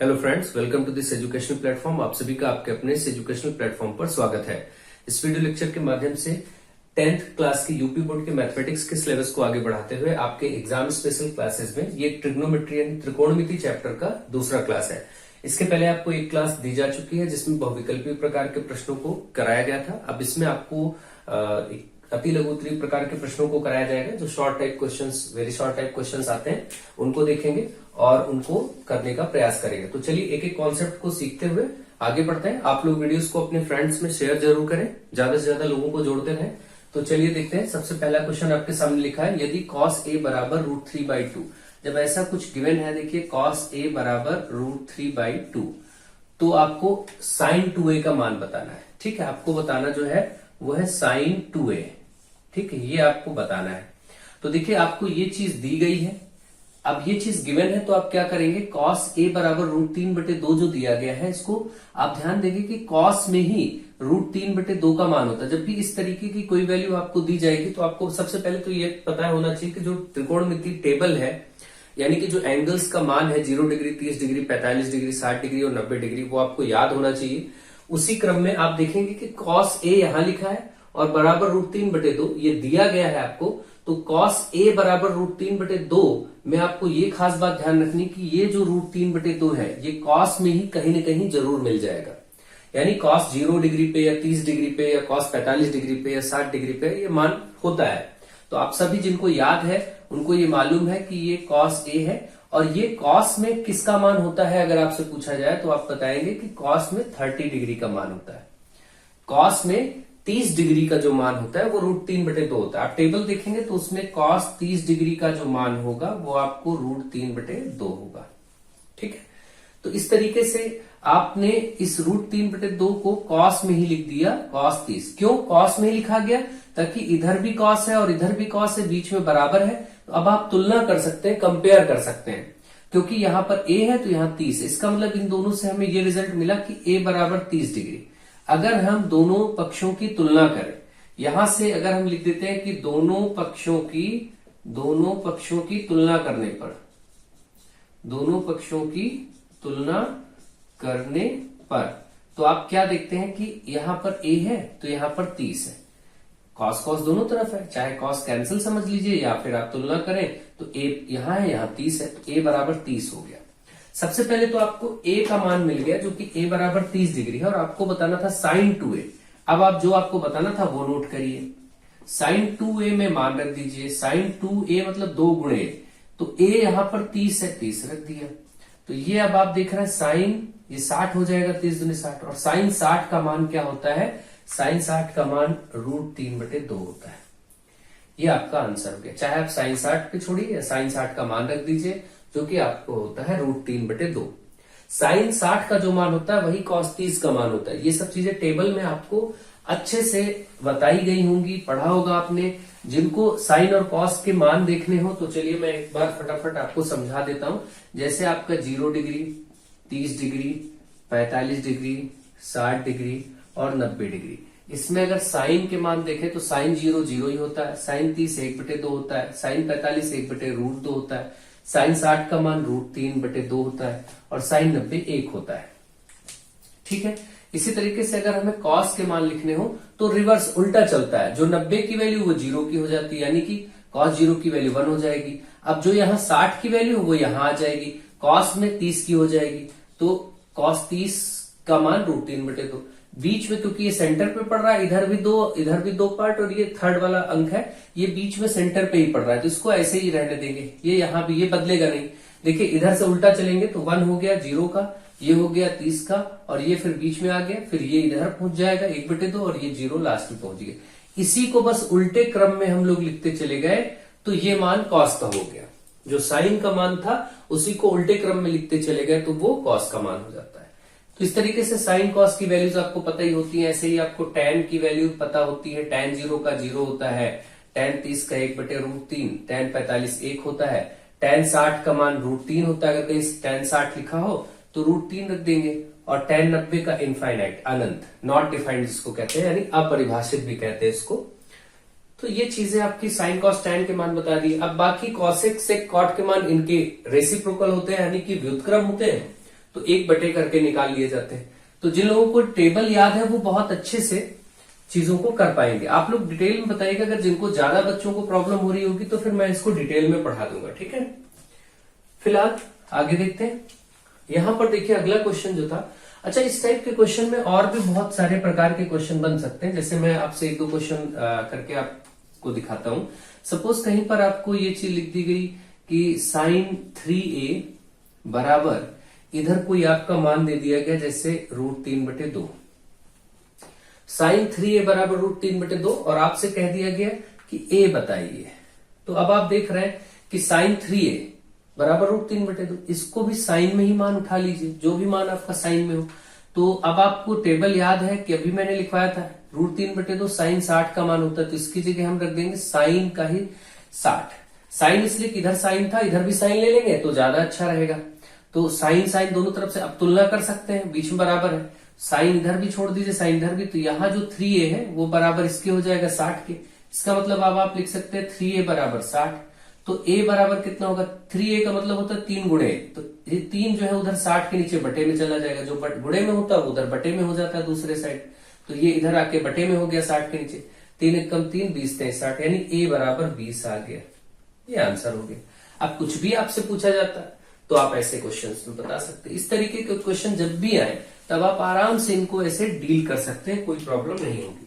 Hello friends, welcome to this educational platform. आप सभी का आपके अपने इस एजुकेशनल प्लेटफॉर्म पर स्वागत है। इस वीडियो लेक्चर के माध्यम से 10th क्लास की यूपी बोर्ड के मैथमेटिक्स के सिलेबस को आगे बढ़ाते हुए आपके एग्जाम स्पेशल क्लासेस में ये ट्रिग्नोमेट्री यानी त्रिकोणमिति चैप्टर का दूसरा क्लास है। इसके पहले आपको एक क्लास दी जा चुकी है जिसमें बहुविकल्पीय प्रकार के प्रश्नों को कराया गया था। अब इसमें आपको अति लघु उत्तरीय प्रकार के प्रश्नों को कराया जाएगा। जो short type questions, very short type questions आते हैं उनको देखेंगे और उनको करने का प्रयास करेंगे। तो चलिए एक एक कॉन्सेप्ट को सीखते हुए आगे बढ़ते हैं। आप लोग वीडियोस को अपने फ्रेंड्स में शेयर जरूर करें, ज्यादा से ज्यादा लोगों को जोड़ते रहें। तो चलिए देखते हैं। सबसे पहला क्वेश्चन आपके सामने लिखा है, यदि cos a बराबर √3/2। जब ऐसा कुछ गिवन है, देखिए cos a बराबर √3/2, तो आपको sin 2a का मान बताना है। ठीक है, आपको बताना जो है वो है sin 2a। ठीक है, ये आपको बताना है। तो देखिए आपको ये चीज दी गई है। अब ये चीज गिवन है तो आप क्या करेंगे, cos a बराबर √3/2 जो दिया गया है, इसको आप ध्यान देंगे कि cos में ही √3/2 का मान होता है। जब भी इस तरीके की कोई वैल्यू आपको दी जाएगी तो आपको सबसे पहले तो ये पता होना चाहिए कि जो त्रिकोणमिति टेबल है, यानी कि जो एंगल्स का मान है 0 डिग्री, 30 डिग्री, 45 डिग्री, 60 डिग्री और 90 डिग्री, वो आपको याद होना चाहिए। उसी क्रम में आप देखेंगे कि cos a यहां लिखा है और बराबर √3/2 ये दिया गया है आपको। तो cos a बराबर √3/2 में आपको ये खास बात ध्यान रखनी कि ये जो √3/2 है ये cos में ही कहीं ना कहीं जरूर मिल जाएगा। यानी cos 0 डिग्री पे या 30 डिग्री पे या cos 45 डिग्री पे या 60 डिग्री पे ये मान होता है। तो आप सभी जिनको याद है उनको ये मालूम है कि ये cos a है। और ये cos में किसका मान होता है, अगर आपसे पूछा जाए तो आप बताएंगे कि cos में 30 डिग्री का मान होता है। cos में 30 डिग्री का जो मान होता है वो √3/2 होता है। आप टेबल देखेंगे तो उसमें cos 30 डिग्री का जो मान होगा वो आपको √3/2 होगा। ठीक है, तो इस तरीके से आपने इस √3/2 को cos में ही लिख दिया, cos 30। क्यों cos में ही लिखा गया? ताकि इधर भी cos है और इधर भी cos है, बीच में बराबर है। तो अब आप तुलना कर सकते हैं, कंपेयर कर सकते हैं। क्योंकि यहां पर a है तो यहां 30 है, इसका मतलब इन दोनों से हमें ये रिजल्ट मिला कि a बराबर 30 डिग्री। अगर हम दोनों पक्षों की तुलना करें, यहां से अगर हम लिख देते हैं कि दोनों पक्षों की तुलना करने पर, दोनों पक्षों की तुलना करने पर, तो आप क्या देखते हैं कि यहां पर a है तो यहां पर 30 है। cos cos दोनों तरफ है, चाहे cos कैंसिल समझ लीजिए या फिर आप तुलना करें तो a यहां है, यहां 30 है, तो a बराबर 30 हो गया। सबसे पहले तो आपको a का मान मिल गया जो कि a बराबर 30 डिग्री है और आपको बताना था sin 2a। अब आप जो आपको बताना था वो नोट करिए। sin 2a में मान रख दीजिए, sin 2a मतलब 2 गुणे, तो a यहां पर 30 है, 30 रख दिया। तो ये अब आप देख रहे हैं sin, ये 60 हो जाएगा, 30 दूनी 60। और sin 60 का मान क्या होता है? sin 60 का मान √3/2 होता है। ये आपका आंसर हो गया। चाहे आप sin 60 पे छोड़िए या sin 60 का मान रख दीजिए जो कि आपको होता है √3/2। sin 60 का जो मान होता है वही cos 30 का मान होता है। ये सब चीजें टेबल में आपको अच्छे से बताई गई होंगी, पढ़ा होगा आपने। जिनको sin और cos के मान देखने हो तो चलिए मैं एक बार फटाफट आपको समझा देता हूं। जैसे आपका 0 डिग्री, 30 डिग्री, 45 डिग्री, 60 डिग्री और 90 डिग्री, इसमें अगर साइन के मान देखें तो sin 0 0 ही होता है, sin 30 1/2 होता है, sin 45 1/√2 होता है, sin 60 का मान √3/2 होता है और sin 90 1 होता है। ठीक है, इसी तरीके से अगर हमें cos के मान लिखने हो तो रिवर्स उल्टा चलता है। जो 90 की वैल्यू वो 0 की हो जाती है, यानी कि cos 0 की वैल्यू 1 हो जाएगी। अब जो यहाँ 60 की वैल्यू वो यहां आ जाएगी, cos में 30 की हो जाएगी, तो cos 30 का मान √3/2। बीच में क्योंकि ये सेंटर पे पड़ रहा है, इधर भी दो पार्ट और ये थर्ड वाला अंक है, ये बीच में सेंटर पे ही पड़ रहा है, तो इसको ऐसे ही रहने देंगे। ये यहाँ भी ये बदलेगा नहीं। देखिए इधर से उल्टा चलेंगे तो 1 हो गया 0 का, ये हो गया 30 का, और ये फिर बीच में आ गया, फिर ये इधर पहुंच जाएगा 1/2 और ये 0 लास्ट में पहुंच गया। इसी को बस उल्टे क्रम में हम लोग लिखते चले गए तो ये मान cos का हो गया। जो साइन का मान था उसी को उल्टे क्रम में लिखते चले गए तो वो cos का मान हो जाता है। तो इस तरीके से साइन cos की वैल्यूज आपको पता ही होती है। ऐसे ही आपको tan की वैल्यू पता होती है। tan 0 का 0 होता है, tan 30 का 1/√3, tan 45 1 होता है, tan 60 का मान √3 होता है। अगर कहीं tan 60 लिखा हो तो √3 रख देंगे, और tan 90 का इनफाइनाइट, अनंत, नॉट डिफाइंड जिसको कहते हैं, यानी अपरिभाषित भी कहते हैं इसको। तो ये चीजें आपकी sin cos tan के मान बता दी। अब बाकी cosec sec cot के मान इनके रेसिप्रोकल होते हैं, यानी कि व्युत्क्रम होते हैं। तो 1 करके निकाल लिए जाते हैं। तो जिन लोगों को टेबल याद है वो बहुत अच्छे से चीजों को कर पाएंगे। आप लोग डिटेल में बताइएगा, अगर जिनको ज्यादा बच्चों को प्रॉब्लम हो रही होगी तो फिर मैं इसको डिटेल में पढ़ा दूंगा, ठीक है। फिलहाल आगे देखते हैं। यहां पर देखिए अगला क्वेश्चन जो था, अच्छा इस टाइप के क्वेश्चन में और भी बहुत सारे प्रकार के क्वेश्चन बन सकते हैं। जैसे मैं आपसे 1-2 क्वेश्चन करके आपको दिखाता हूं। सपोज कहीं पर आपको ये चीज लिख दी गई कि sin 3a बराबर, इधर कोई आपका मान दे दिया गया जैसे √3/2, sin 3a बराबर √3/2 और आपसे कह दिया गया कि a बताइए। तो अब आप देख रहे हैं कि sin 3a बराबर √3/2, इसको भी साइन में ही मान उठा लीजिए, जो भी मान आपका साइन में हो। तो अब आपको टेबल याद है कि अभी मैंने लिखवाया था √3/2 साइन 60 का मान होता है, तो इसकी जगह हम रख देंगे साइन का ही 60। साइन इसलिए कि इधर साइन था, इधर भी साइन ले लेंगे तो ज्यादा अच्छा रहेगा। तो साइन साइन दोनों तरफ से अब तुलना कर सकते हैं, बीच में बराबर है, साइन इधर भी छोड़ दीजिए, साइन इधर भी। तो यहाँ जो 3a है वो बराबर इसके हो जाएगा 60 के। इसका मतलब अब आप लिख सकते हैं 3a बराबर 60। तो a बराबर कितना होगा, 3a का मतलब होता है 3 गुणे, तो ये 3 जो है उधर 60 के नीचे बटे में चला जाएगा, जो गुणे में होता है उधर बटे में हो जाता है दूसरे साइड। तो ये इधर आके बटे में हो गया 60 के नीचे, 3 × 3 20 × 60, यानी a बराबर 20 आ गया। ये आंसर हो गया। अब कुछ भी आपसे पूछा जाता है तो आप ऐसे क्वेश्चन बता सकते हैं। इस तरीके के क्वेश्चन जब भी आए तब आप आराम से इनको ऐसे डील कर सकते हैं, कोई प्रॉब्लम नहीं होगी।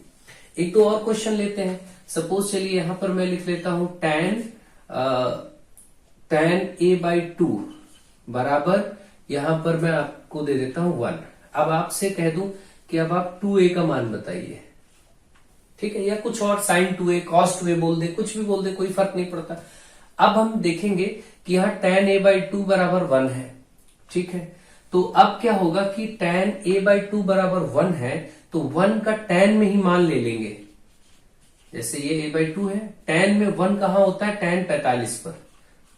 1-2 और क्वेश्चन लेते हैं। सपोज चलिए यहां पर मैं लिख लेता हूं tan a/2 बराबर, यहां पर मैं आपको दे देता हूं 1। अब आपसे कह दूं कि अब आप 2a का मान बताइए, ठीक है, या कुछ और sin 2a cos 2a बोल दे, कुछ भी बोल दे, कोई फर्क नहीं पड़ता। अब हम देखेंगे कि यहाँ tan a/2 बराबर 1 है, ठीक है। तो अब क्या होगा कि tan a/2 बराबर 1 है, तो 1 का tan में ही मान ले लेंगे। जैसे ये a/2 है, tan में 1 कहां होता है, tan 45 पर,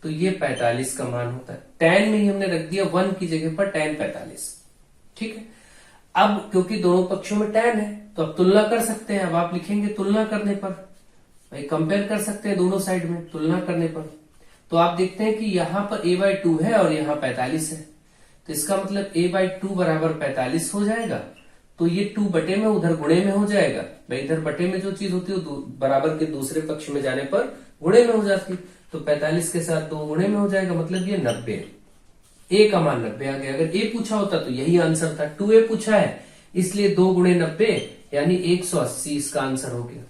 तो ये 45 का मान होता है। tan में ही हमने रख दिया 1 की जगह पर tan 45, ठीक है। अब क्योंकि दोनों पक्षों में tan है तो अब तुलना कर सकते हैं। अब आप लिखेंगे तुलना करने पर, भाई कंपेयर कर सकते हैं दोनों साइड में तुलना करने पर। तो आप देखते हैं कि यहां पर a/2 है और यहां 45 है, तो इसका मतलब a/2 बराबर 45 हो जाएगा। तो ये 2 बटे में उधर गुणे में हो जाएगा, भाई इधर बटे में जो चीज होती है वो बराबर के दूसरे पक्ष में जाने पर गुणे में हो जाती है। तो 45 के साथ 2 गुणे में हो जाएगा, मतलब ये 90, a का मान 90 आ गया। अगर a पूछा होता तो यही आंसर था, 2a पूछा है इसलिए 2 × 90 यानी 180 इसका आंसर हो गया।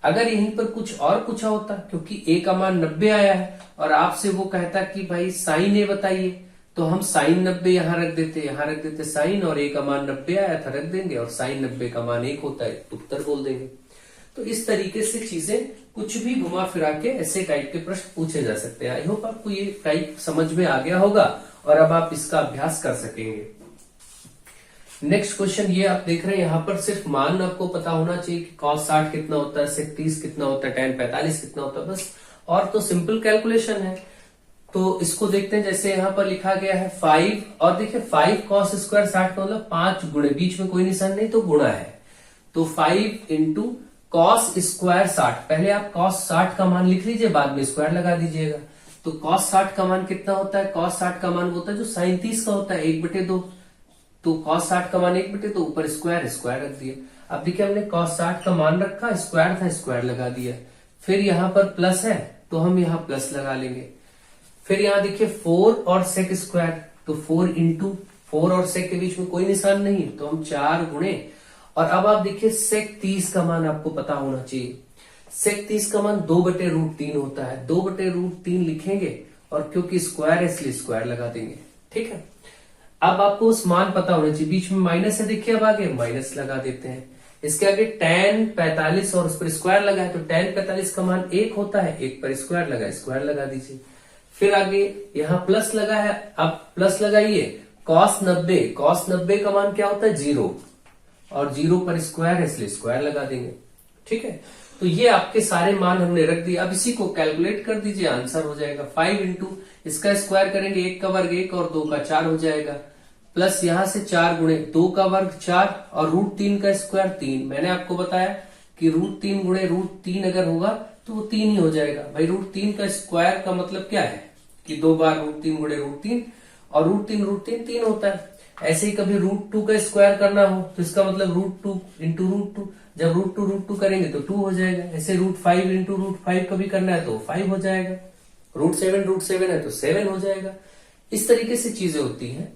अगर यहीं पर कुछ और पूछा होता, क्योंकि a का मान 90 आया है और आपसे वो कहता कि भाई साइन a बताइए, तो हम साइन 90 यहां रख देते, यहां रख देते साइन, और a का मान 90 आया था रख देंगे, और साइन 90 का मान 1 होता है, उत्तर बोल देंगे। तो इस तरीके से चीजें कुछ भी घुमा फिरा के ऐसे टाइप के प्रश्न पूछे जा सकते हैं। आई होप आपको ये टाइप समझ में आ गया होगा और अब आप इसका अभ्यास कर सकेंगे। नेक्स्ट क्वेश्चन ये आप देख रहे हैं, यहाँ पर सिर्फ मान आपको पता होना चाहिए कि cos 60 कितना होता है, sec 30 कितना होता है, tan 45 कितना होता है, बस। और तो सिंपल कैलकुलेशन है। तो इसको देखते हैं, जैसे यहाँ पर लिखा गया है 5, और देखिए 5 cos स्क्वायर 60 का मतलब 5 गुणे, बीच में कोई निशान नहीं तो गुणा है, तो 5 × cos स्क्वायर 60। पहले आप cos 60 का मान लिख लीजिए, बाद में स्क्वायर लगा दीजिएगा। तो cos 60 का मान कितना होता है, cos 60 का मान होता है जो sin 30 का होता है, 1/2। तो cos 60 का मान 1/2, ऊपर स्क्वायर रख दिया। अब देखिए हमने cos 60 का मान रखा, स्क्वायर था, स्क्वायर लगा दिया। फिर यहाँ पर प्लस है तो हम यहाँ प्लस लगा लेंगे। फिर यहाँ देखिए 4 और sec स्क्वायर, तो 4 × 4 और sec के बीच में कोई निशान नहीं, तो हम 4 गुणे। और अब आप देखिए sec 30 का मान आपको पता होना चाहिए। sec 30 का मान 2/√3 होता है, 2/√3 लिखेंगे, और क्योंकि स्क्वायर है इसलिए स्क्वायर लगा देंगे, ठीक है। अब आपको उस मान पता होना चाहिए, बीच में माइनस है, देखिए अब आगे माइनस लगा देते हैं। इसके आगे tan 45 और उस पर स्क्वायर लगा है, तो tan 45 का मान 1 होता है, 1 पर स्क्वायर लगा, स्क्वायर लगा दीजिए। फिर आगे यहाँ प्लस लगा है, अब प्लस लगाइए, cos 90 का मान क्या होता है 0, और 0 पर स्क्वायर है इसलिए स्क्वायर लगा देंगे, ठीक है। तो ये आपके सारे मान हमने रख दिए। अब इसी को कैलकुलेट कर दीजिए, आंसर हो जाएगा 5 × इसका स्क्वायर करेंगे, 1 का वर्ग 1 और 2 का 4 हो जाएगा, प्लस यहां से 4 गुणे 2 का वर्ग 4 और √3 का स्क्वायर 3। मैंने आपको बताया कि √3 गुणे √3 अगर होगा तो वो 3 ही हो जाएगा। भाई √3 का स्क्वायर का मतलब क्या है कि 2 बार √3 गुणे √3, और रूट तीन होता है। ऐसे ही कभी √2 का स्क्वायर करना हो तो इसका मतलब √2 इंटू √2, जब √2 करेंगे तो 2 हो जाएगा। ऐसे √5 इंटू √5 कभी करना है तो 5 हो जाएगा। √7 है तो 7 हो जाएगा। इस तरीके से चीजें होती हैं।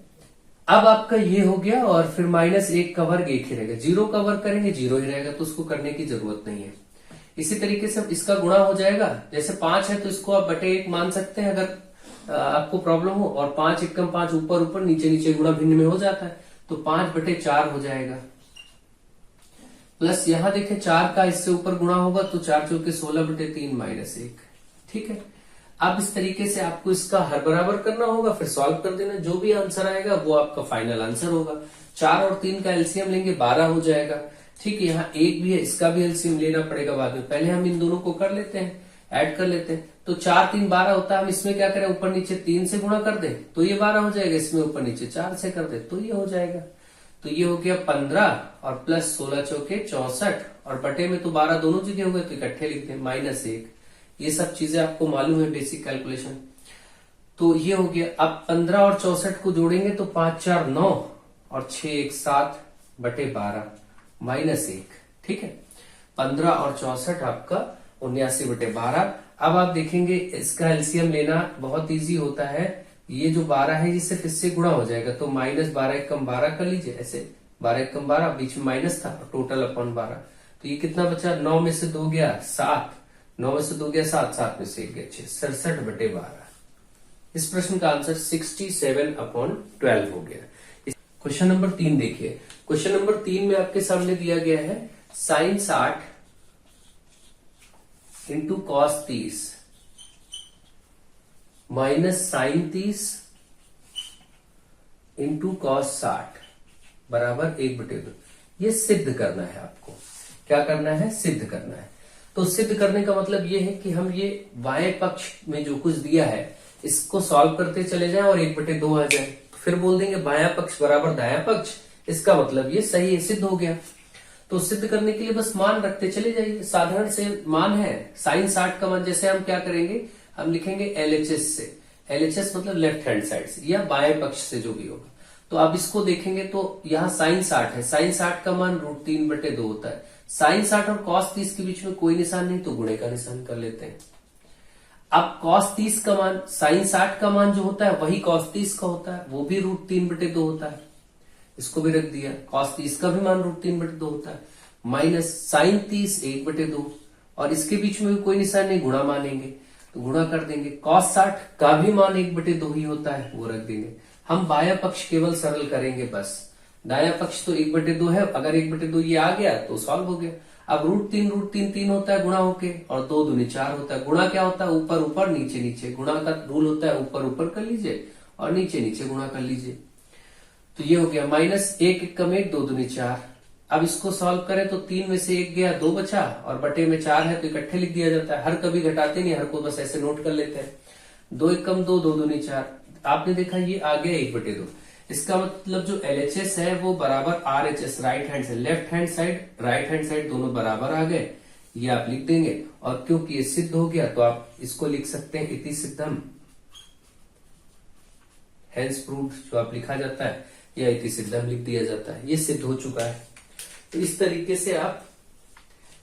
अब आपका ये हो गया, और फिर -1 का वर्ग 1 ही रहेगा। 0 का वर्ग करेंगे 0 ही रहेगा, तो उसको करने की जरूरत नहीं है। इसी तरीके से इसका गुणा हो जाएगा। जैसे 5 है तो इसको आप /1 मान सकते हैं अगर आपको प्रॉब्लम हो, और 5 × 5 ऊपर ऊपर नीचे नीचे गुणा भिन्न में हो जाता है, तो 5/4 हो जाएगा। प्लस यहां देखें 4 का इससे ऊपर गुणा होगा तो 4 चौके 16/3 -1। ठीक है। अब इस तरीके से आपको इसका हर बराबर करना होगा, फिर सॉल्व कर देना। जो भी आंसर आएगा वो आपका फाइनल आंसर होगा। 4 और 3 का एलसीएम लेंगे 12 हो जाएगा। ठीक है। यहाँ 1 भी है, इसका भी एलसीएम लेना पड़ेगा बाद में। पहले हम इन दोनों को कर लेते हैं, ऐड कर लेते हैं। तो 4 3 12 होता है। हम इसमें क्या करें, ऊपर नीचे 3 से गुणा कर दे तो ये 12 हो जाएगा। इसमें ऊपर नीचे 4 से कर दे तो ये हो जाएगा। तो ये हो गया 15 और प्लस 16 चौके 64, और बटे में तो 12 दोनों जगह हो गए तो इकट्ठे लिखते हैं -1। ये सब चीजें आपको मालूम है, बेसिक कैलकुलेशन। तो ये हो गया। अब 15 और 64 को जोड़ेंगे तो 5 4 9 और 6 1 7/12 -1। ठीक है। 15 और 64 आपका 79/12। अब आप देखेंगे इसका एलसीएम लेना बहुत इजी होता है। ये जो 12 है ये सिर्फ इससे गुणा हो जाएगा, तो -12 = 12 कर लीजिए। ऐसे 12 = 12, बीच में माइनस था, टोटल अपॉन 12। तो ये कितना बचा, 9 में से 2 गया 7, 9 में से 2 गया 7, 7 में से 1 गया 6, 67/12। इस प्रश्न का आंसर 67/12 हो गया। क्वेश्चन नंबर 3 देखिए। क्वेश्चन नंबर 3 में आपके सामने दिया गया है sin 60 into cos 30 minus sin 30 into cos 60 बराबर 1/2। ये सिद्ध करना है आपको। क्या करना है, सिद्ध करना है। तो सिद्ध करने का मतलब ये है कि हम ये बाएं पक्ष में जो कुछ दिया है इसको सॉल्व करते चले जाएं और 1/2 आ जाए, फिर बोल देंगे बायां पक्ष बराबर दायां पक्ष। इसका मतलब ये सही है, सिद्ध हो गया। तो सिद्ध करने के लिए बस मान रखते चले जाइए। साधारण से मान है sin 60 का मान। जैसे हम क्या करेंगे, हम लिखेंगे LHS से। LHS मतलब लेफ्ट हैंड साइड से या बाएं पक्ष से, जो भी होगा। तो आप इसको देखेंगे तो यहाँ sin 60 है। sin 60 का मान √3/2 होता है। sin 60 और cos 30 के बीच में कोई निशान नहीं, तो गुणे का निशान कर लेते हैं। अब cos 30 का मान, sin 60 का मान जो होता है वही cos 30 का होता है, वो भी √3/2 होता है। इसको भी रख दिया। cos 30 का भी मान √3/2 होता है, माइनस sin 30 1/2, और इसके बीच में भी कोई निशान नहीं, गुणा मानेंगे तो गुणा कर देंगे। cos 60 का भी मान 1/2 ही होता है, वो रख देंगे। हम बायां पक्ष केवल सरल करेंगे बस। दायां पक्ष तो 1/2 है, अगर 1/2 ये आ गया तो सॉल्व हो गया। अब √3 3 होता है गुणा होके, और 2 दूनी 4 होता है। गुणा क्या होता है, ऊपर ऊपर नीचे नीचे। गुणा का रूल होता है ऊपर ऊपर कर लीजिए और नीचे नीचे गुणा कर लीजिए। तो ये हो गया -1 1 कम 1 2 दूनी 4। अब इसको सॉल्व करें तो 3 में से 1 गया, 2 बचा, और बटे में 4 है तो इकट्ठे लिख दिया जाता है। हर कभी घटाते नहीं, हर को बस ऐसे नोट कर लेते हैं। 2 1 कम 2 2 दूनी 4। आपने देखा ये आ गया 1/2। इसका मतलब जो LHS है वो बराबर RHS, राइट हैंड से left hand side, right hand side दोनों बराबर आ गए। ये आप लिख देंगे। और क्योंकि ये सिद्ध हो गया तो आप इसको लिख सकते हैं इति सिद्धम, हेंस प्रूव्ड, जो आप लिखा जाता है या इति सिद्धम लिख दिया जाता है। ये सिद्ध हो चुका है। तो इस तरीके से आप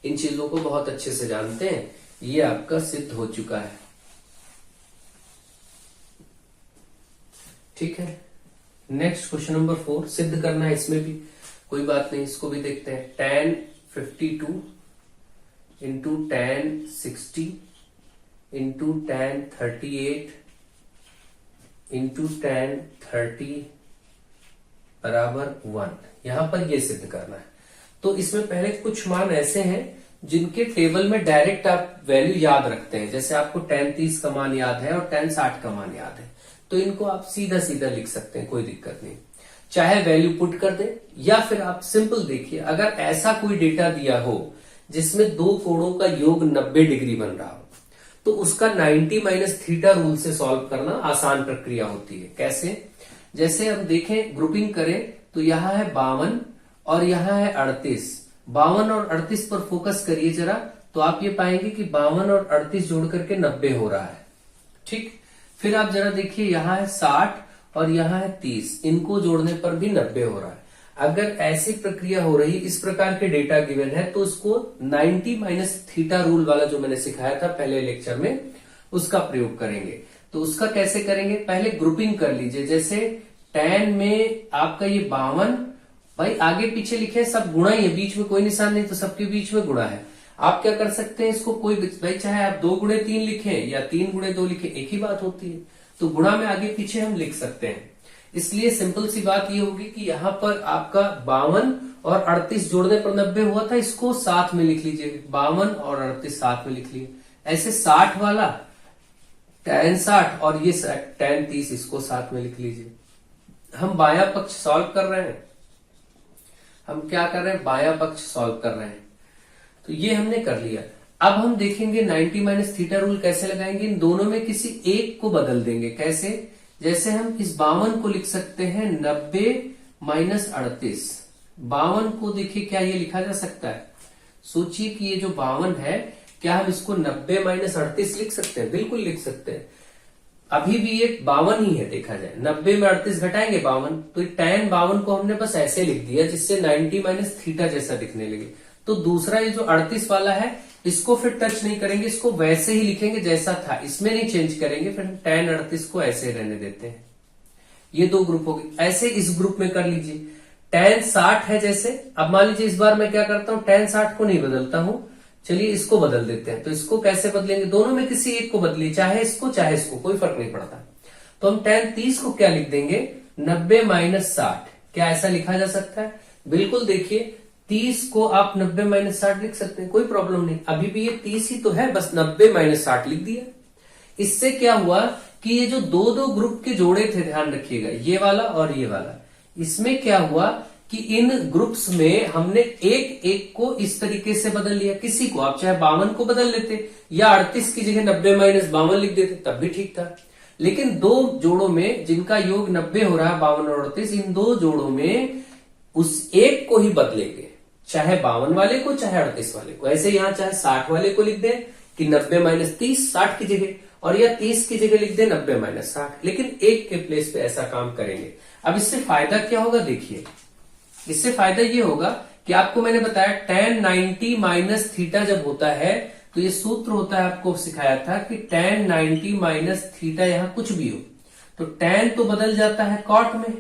इन चीजों को बहुत अच्छे से जानते हैं। ये आपका सिद्ध हो चुका है। ठीक है। नेक्स्ट क्वेश्चन नंबर 4 सिद्ध करना है। इसमें भी कोई बात नहीं, इसको भी देखते हैं। tan 52 into tan 60 into tan 38 into tan 30 बराबर 1। यहां पर ये सिद्ध करना है। तो इसमें पहले कुछ मान ऐसे हैं जिनके टेबल में डायरेक्ट आप वैल्यू याद रखते हैं। जैसे आपको tan 30 का मान याद है और tan 60 का मान याद है, तो इनको आप सीधा सीधा लिख सकते हैं, कोई दिक्कत नहीं। चाहे वैल्यू पुट कर दें या फिर आप सिंपल देखिए, अगर ऐसा कोई डेटा दिया हो जिसमें दो कोणों का योग 90 डिग्री बन रहा हो, तो उसका 90 माइनस थीटा रूल से सॉल्व करना आसान प्रक्रिया होती है। कैसे? जैसे हम देखें, ग्रुपिंग करें तो यहां है 52 और यहां है 38। 52 और 38 पर फोकस करिए जरा, तो आप ये पाएंगे कि 52 और 38 जोड़ करके 90 हो रहा है। ठीक। फिर आप जरा देखिए, यहां है 60 और यहाँ है 30, इनको जोड़ने पर भी 90 हो रहा है। अगर ऐसी प्रक्रिया हो रही, इस प्रकार के डेटा गिवन है, तो उसको 90 माइनस थीटा रूल वाला जो मैंने सिखाया था पहले लेक्चर में, उसका प्रयोग करेंगे। तो उसका कैसे करेंगे, पहले ग्रुपिंग कर लीजिए। जैसे tan में आपका ये 52, भाई आगे पीछे लिखे सब गुणा ही है, बीच में कोई निशान नहीं, तो सबके बीच में गुणा है। आप क्या कर सकते हैं, इसको कोई भाई चाहे आप 2 गुणे 3 लिखे या 3 गुणे 2 लिखे, एक ही बात होती है। तो गुणा में आगे पीछे हम लिख सकते हैं। इसलिए सिंपल सी बात ये होगी कि यहाँ पर आपका 52 और 38 जोड़ने पर 90 हुआ था, इसको साथ में लिख लीजिए। 52 और 38 साथ में लिख लिए। ऐसे 60 वाला tan 60 और ये tan 30, इसको साथ में लिख लीजिए। हम बायां पक्ष सॉल्व कर रहे हैं, हम क्या कर रहे हैं, बायां पक्ष सॉल्व कर रहे हैं। तो ये हमने कर लिया। अब हम देखेंगे 90 माइनस थीटा रूल कैसे लगाएंगे। इन दोनों में किसी एक को बदल देंगे। कैसे, जैसे हम इस 52 को लिख सकते हैं 90 माइनस 38। 52 को देखिए क्या ये लिखा जा सकता है, सोचिए कि ये जो 52 है, क्या हम इसको 90 माइनस 38 लिख सकते हैं? बिल्कुल लिख सकते हैं। अभी भी ये 52 ही है, देखा जाए 90 में 38 घटाएंगे 52, तो tan 52 को हमने बस ऐसे लिख दिया जिससे 90 माइनस थीटा जैसा दिखने लगे। तो दूसरा ये जो 38 वाला है, इसको फिर टच नहीं करेंगे, इसको वैसे ही लिखेंगे जैसा था, इसमें नहीं चेंज करेंगे। फिर tan 38 को ऐसे रहने देते हैं। ये 2 ग्रुप हो गए। ऐसे इस ग्रुप में कर लीजिए। tan 60 है जैसे, अब मान लीजिए इस बार मैं क्या करता हूं, tan 60 को नहीं बदलता हूं, चलिए इसको बदल देते हैं। तो इसको कैसे बदलेंगे, दोनों में किसी एक को बदलिए, चाहे इसको चाहे इसको, कोई फर्क नहीं पड़ता। तो हम tan 30 को क्या लिख देंगे, 90 माइनस 60। क्या ऐसा लिखा जा सकता है? बिल्कुल। देखिए 30 को आप 90 माइनस 60 लिख सकते हैं, कोई प्रॉब्लम नहीं। अभी भी ये 30 ही तो है, बस 90 माइनस 60 लिख दिया। इससे क्या हुआ कि ये जो 2-2 ग्रुप के जोड़े थे, ध्यान रखिएगा, ये वाला और ये वाला, इसमें क्या हुआ कि इन ग्रुप्स में हमने एक एक को इस तरीके से बदल लिया। किसी को आप चाहे 52 को बदल लेते या 38 की जगह 90 माइनस 52 लिख देते, तब भी ठीक था। लेकिन 2 जोड़ों में जिनका योग 90 हो रहा है, 52 और 38, इन 2 जोड़ों में उस एक को ही बदलेंगे, चाहे 52 वाले को चाहे 38 वाले को। ऐसे यहां चाहे 60 वाले को लिख दें कि 90 माइनस 30 60 की जगह, और या 30 की जगह लिख दें 90 माइनस 60, लेकिन एक के प्लेस पे ऐसा काम करेंगे। अब इससे फायदा क्या होगा, देखिए इससे फायदा ये होगा कि आपको मैंने बताया tan 90 माइनस थीटा जब होता है, तो ये सूत्र होता है, आपको सिखाया था कि tan 90 माइनस थीटा, यहां कुछ भी हो तो tan तो बदल जाता है cot में,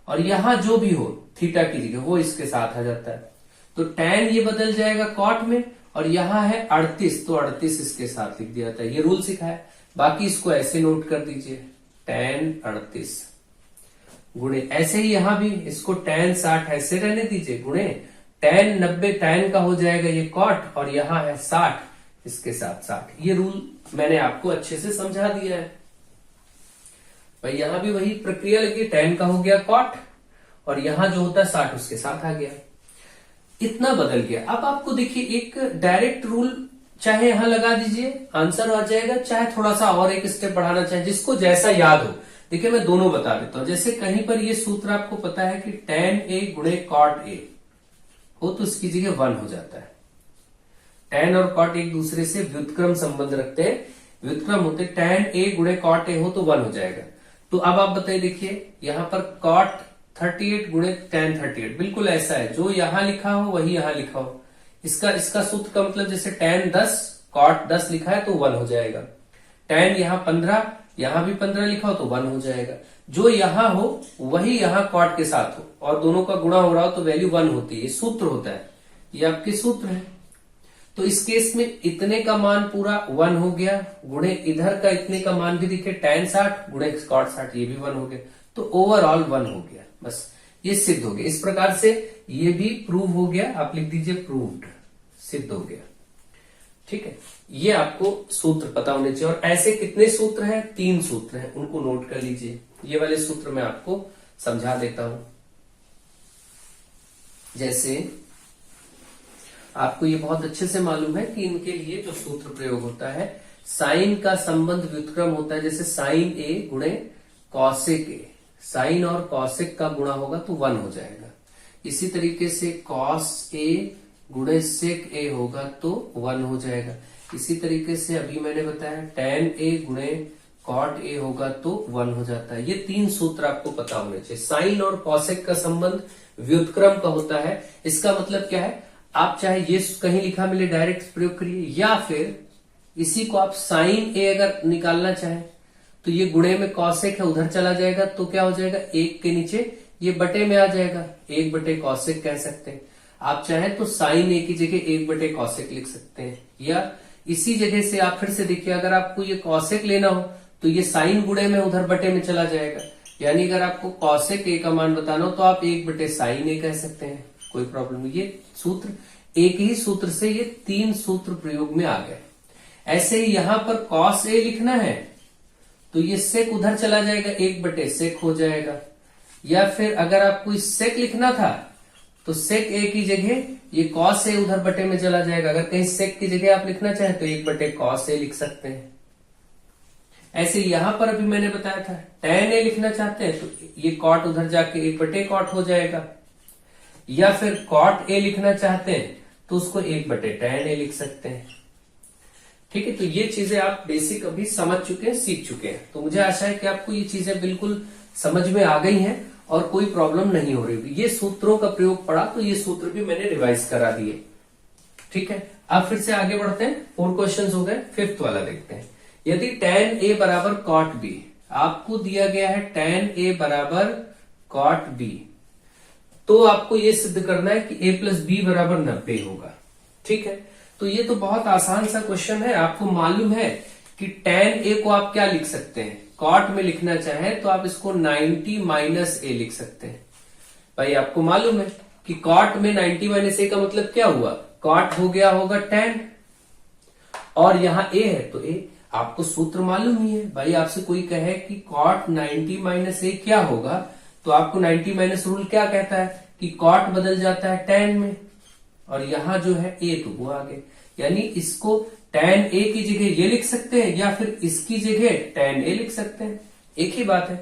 और यहां जो भी हो थीटा की जगह वो इसके साथ आ जाता है। तो tan ये बदल जाएगा cot में, और यहां है 38, तो 38 इसके साथ लिख दिया जाता है। ये रूल सिखाया। बाकी इसको ऐसे नोट कर दीजिए, tan 38 गुणे, ऐसे ही यहां भी इसको tan 60 ऐसे रहने दीजिए, गुणे tan 90, tan का हो जाएगा ये cot, और यहां है 60, इसके साथ 60। ये रूल मैंने आपको अच्छे से समझा दिया है। भाई यहां भी वही प्रक्रिया लगी, tan का हो गया cot, और यहां जो होता है 60 उसके साथ आ गया। इतना बदल गया। अब आपको देखिए एक डायरेक्ट रूल चाहे यहां लगा दीजिए, आंसर आ जाएगा, चाहे थोड़ा सा और एक स्टेप बढ़ाना चाहे, जिसको जैसा याद हो। देखिए मैं दोनों बता देता हूं। जैसे कहीं पर ये सूत्र आपको पता है कि tan a गुणे cot a हो, तो इसकी जगह 1 हो जाता है। tan और cot एक दूसरे से व्युत्क्रम संबंध रखते हैं, व्युत्क्रम होते, tan a गुणे cot a हो तो 1 हो जाएगा। तो अब आप बताइए, देखिए यहां पर cot 38 गुणे tan 38, बिल्कुल ऐसा है, जो यहां लिखा हो वही यहां लिखा हो। इसका सूत्र का मतलब, जैसे tan 10 cot 10 लिखा है तो 1 हो जाएगा। tan यहां 15, यहां भी 15 लिखा हो तो 1 हो जाएगा। जो यहां हो वही यहां cot के साथ हो, और दोनों का गुणा हो रहा हो तो वैल्यू 1 होती है। ये सूत्र होता है, ये आपके सूत्र है। तो इस केस में इतने का मान पूरा 1 हो गया, गुणे इधर का इतने का मान भी दिखे, tan 60 गुणे cot 60, ये भी 1 हो गया। तो ओवरऑल 1 हो गया, बस ये सिद्ध हो गया। इस प्रकार से ये भी प्रूव हो गया, आप लिख दीजिए प्रूव्ड, सिद्ध हो गया। ठीक है, ये आपको सूत्र पता होने चाहिए। और ऐसे कितने सूत्र हैं, 3 सूत्र हैं, उनको नोट कर लीजिए। ये वाले सूत्र मैं आपको समझा देता हूं। जैसे आपको ये बहुत अच्छे से मालूम है कि इनके लिए जो सूत्र प्रयोग होता है, साइन का संबंध व्युत्क्रम होता है। जैसे साइन ए गुणे कौशिक ए, साइन और कौशिक का गुणा होगा तो 1 हो जाएगा। इसी तरीके से कॉस ए गुणे सेक ए होगा तो 1 हो जाएगा। इसी तरीके से अभी मैंने बताया tan a गुणे कॉट ए होगा तो 1 हो जाता है। ये 3 सूत्र आपको पता होने चाहिए। साइन और कॉसेक का संबंध व्युत्क्रम का होता है। इसका मतलब क्या है, आप चाहे ये कहीं लिखा मिले डायरेक्ट प्रयोग करिए, या फिर इसी को आप साइन ए अगर निकालना चाहें तो ये गुणे में कॉसेक है, उधर चला जाएगा तो क्या हो जाएगा, 1 के नीचे ये बटे में आ जाएगा, 1 बटे कॉसेक कह सकते हैं। आप चाहें तो साइन ए की जगह 1 बटे कॉसेक लिख सकते हैं, या इसी जगह से आप फिर से देखिए, अगर आपको ये कॉसेक लेना हो तो ये साइन गुणे में उधर बटे में चला जाएगा। यानी अगर आपको कॉसेक ए का मान बताना हो तो आप 1 बटे साइन ए कह सकते हैं, कोई प्रॉब्लम नहीं। ये सूत्र एक ही सूत्र से ये 3 सूत्र प्रयोग में आ गए। ऐसे ही यहां पर कॉस ए लिखना है तो ये सेक उधर चला जाएगा, 1 बटे सेक हो जाएगा। या फिर अगर आपको इस सेक लिखना था तो सेक ए की जगह ये कॉस ए उधर बटे में चला जाएगा। अगर कहीं सेक की जगह आप लिखना चाहें तो 1 बटे कॉस ए लिख सकते हैं। ऐसे यहां पर अभी मैंने बताया था tan ए लिखना चाहते हैं तो ये कॉट उधर जाके 1 बटे कॉट हो जाएगा, या फिर कॉट ए लिखना चाहते हैं तो उसको 1 बटे tan ए लिख सकते हैं। ठीक है, तो ये चीजें आप बेसिक अभी समझ चुके हैं, सीख चुके हैं। तो मुझे आशा है कि आपको ये चीजें बिल्कुल समझ में आ गई हैं और कोई प्रॉब्लम नहीं हो रही। ये सूत्रों का प्रयोग पड़ा तो ये सूत्र भी मैंने रिवाइज करा दिए। ठीक है, अब फिर से आगे बढ़ते हैं। 4 क्वेश्चंस हो गए, 5th वाला देखते हैं। यदि tan a बराबर cot b, आपको दिया गया है tan a बराबर cot b, तो आपको ये सिद्ध करना है कि a प्लस बी बराबर 90 होगा। ठीक है, तो ये तो बहुत आसान सा क्वेश्चन है। आपको मालूम है कि tan a को आप क्या लिख सकते हैं, कॉट में लिखना चाहें तो आप इसको 90 माइनस ए लिख सकते हैं। भाई आपको मालूम है कि कॉट में 90 माइनस ए का मतलब क्या हुआ, कॉट हो गया होगा tan, और यहां ए है तो ए। आपको सूत्र मालूम ही है भाई, आपसे कोई कहे कि कॉट 90 माइनस ए क्या होगा तो आपको 90 माइनस रूल क्या कहता है कि कॉट बदल जाता है tan में, और यहां जो है ए तो वो आ गए। यानी इसको tan a की जगह ये लिख सकते हैं या फिर इसकी जगह tan a लिख सकते हैं, एक ही बात है।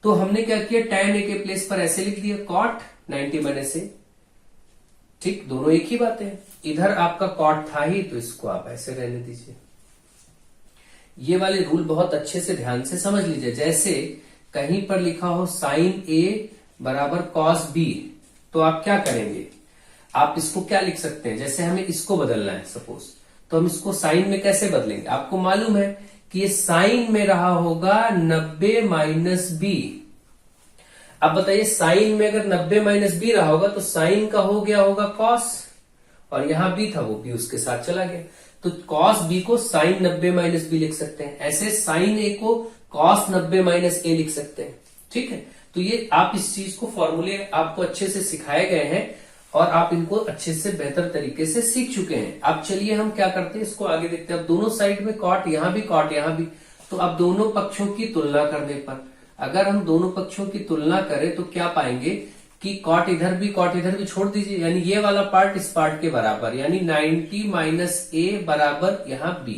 तो हमने क्या किया, tan a के प्लेस पर ऐसे लिख दिया cot 90 माइनस ए। ठीक, दोनों एक ही बात है। इधर आपका cot था ही तो इसको आप ऐसे रहने दीजिए। ये वाले रूल बहुत अच्छे से ध्यान से समझ लीजिए। जैसे कहीं पर लिखा हो साइन a बराबर cos b, तो आप क्या करेंगे, आप इसको क्या लिख सकते हैं, जैसे हमें इसको बदलना है सपोज, तो हम इसको साइन में कैसे बदलेंगे। आपको मालूम है कि ये साइन में रहा होगा 90 माइनस बी। अब बताइए साइन में अगर 90 माइनस बी रहा होगा तो साइन का हो गया होगा कॉस, और यहां बी था वो बी उसके साथ चला गया, तो कॉस बी को साइन 90 माइनस बी लिख सकते हैं। ऐसे साइन ए को कॉस 90 माइनस ए लिख सकते हैं। ठीक है, तो ये आप इस चीज को फॉर्मूले आपको अच्छे से सिखाए गए हैं और आप इनको अच्छे से बेहतर तरीके से सीख चुके हैं। अब चलिए हम क्या करते हैं, इसको आगे देखते हैं। अब दोनों साइड में कॉट यहां भी कॉट यहां भी, तो अब दोनों पक्षों की तुलना करने पर अगर हम दोनों पक्षों की तुलना करें तो क्या पाएंगे कि कॉट इधर भी छोड़ दीजिए, यानी ये वाला पार्ट इस पार्ट के बराबर, यानी 90 माइनस ए बराबर यहां बी।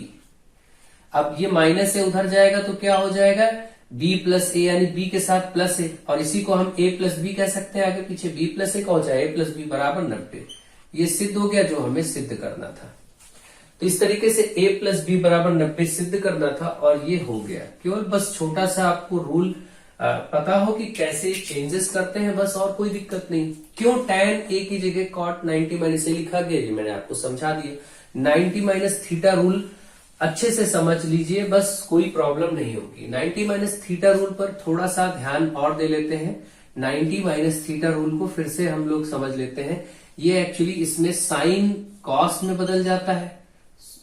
अब ये माइनस ए उधर जाएगा तो क्या हो जाएगा, b प्लस ए, यानी b के साथ प्लस ए, और इसी को हम a प्लस बी कह सकते हैं आगे पीछे। b प्लस ए का हो जाए a प्लस बी बराबर 90। ये सिद्ध हो गया जो हमें सिद्ध करना था। तो इस तरीके से a प्लस बी बराबर 90 सिद्ध करना था और ये हो गया। केवल बस छोटा सा आपको रूल पता हो कि कैसे चेंजेस करते हैं, बस, और कोई दिक्कत नहीं। क्यों tan a की जगह cot 90 माइनस ए लिखा गया, ये मैंने आपको समझा दिया। 90 माइनस थीटा रूल अच्छे से समझ लीजिए, बस कोई प्रॉब्लम नहीं होगी। 90 माइनस थीटा रूल पर थोड़ा सा ध्यान और दे लेते हैं। 90 माइनस थीटा रूल को फिर से हम लोग समझ लेते हैं। ये एक्चुअली इसमें साइन कॉस में बदल जाता है,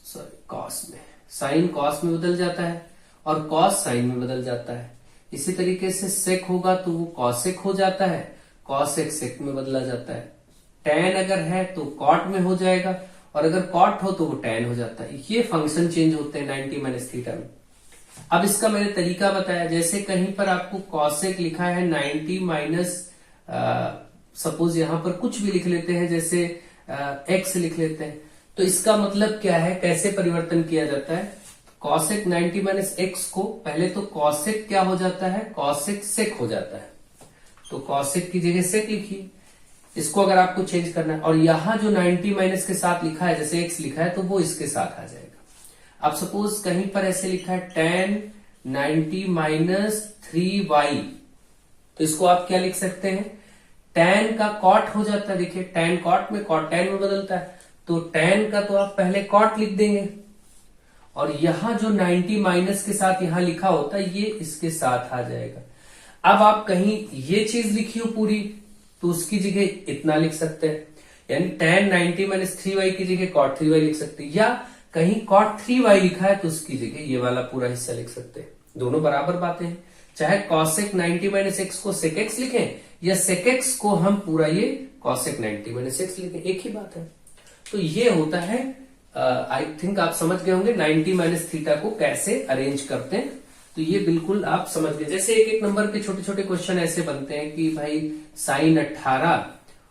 सॉरी कॉस में, साइन कॉस में बदल जाता है और कॉस साइन में बदल जाता है। इसी तरीके से सेक होगा तो वो कॉसेक हो जाता है, कॉसेक सेक में बदला जाता है। टैन अगर है तो कॉट में हो जाएगा, और अगर कॉट हो तो वो टैन हो जाता है। ये फंक्शन चेंज होते हैं 90 माइनस थीटा में। अब इसका मैंने तरीका बताया, जैसे कहीं पर आपको कॉसेक लिखा है 90 माइनस, सपोज यहां पर कुछ भी लिख लेते हैं, जैसे एक्स लिख लेते हैं, तो इसका मतलब क्या है, कैसे परिवर्तन किया जाता है। कॉसेक 90 माइनस एक्स को पहले तो कॉसेक क्या हो जाता है, कॉसेक सेक हो जाता है, तो कॉसेक की जगह सेक लिखिए। इसको अगर आपको चेंज करना है, और यहां जो 90 माइनस के साथ लिखा है, जैसे एक्स लिखा है, तो वो इसके साथ आ जाएगा। अब सपोज कहीं पर ऐसे लिखा है tan 90 माइनस 3y, तो इसको आप क्या लिख सकते हैं, tan का cot हो जाता है। देखिए tan cot में cot tan में बदलता है, तो tan का तो आप पहले cot लिख देंगे, और यहां जो 90 माइनस के साथ यहां लिखा होता है ये इसके साथ आ जाएगा। अब आप कहीं ये चीज लिखी हो पूरी, तो उसकी जगह इतना लिख सकते हैं, यानी tan 90 माइनस 3y की जगह cot 3y लिख सकते हैं, या कहीं cot 3y लिखा है तो उसकी जगह ये वाला पूरा हिस्सा लिख सकते हैं। दोनों बराबर बातें हैं, चाहे cosec 90 माइनस x को sec x लिखें या sec x को हम पूरा ये cosec 90 माइनस x लिखें, एक ही बात है। तो ये होता है, आई थिंक आप समझ गए होंगे 90 माइनस थीटा को कैसे अरेंज करते हैं। तो ये बिल्कुल आप समझ गए। जैसे एक एक नंबर के छोटे छोटे क्वेश्चन ऐसे बनते हैं कि भाई साइन 18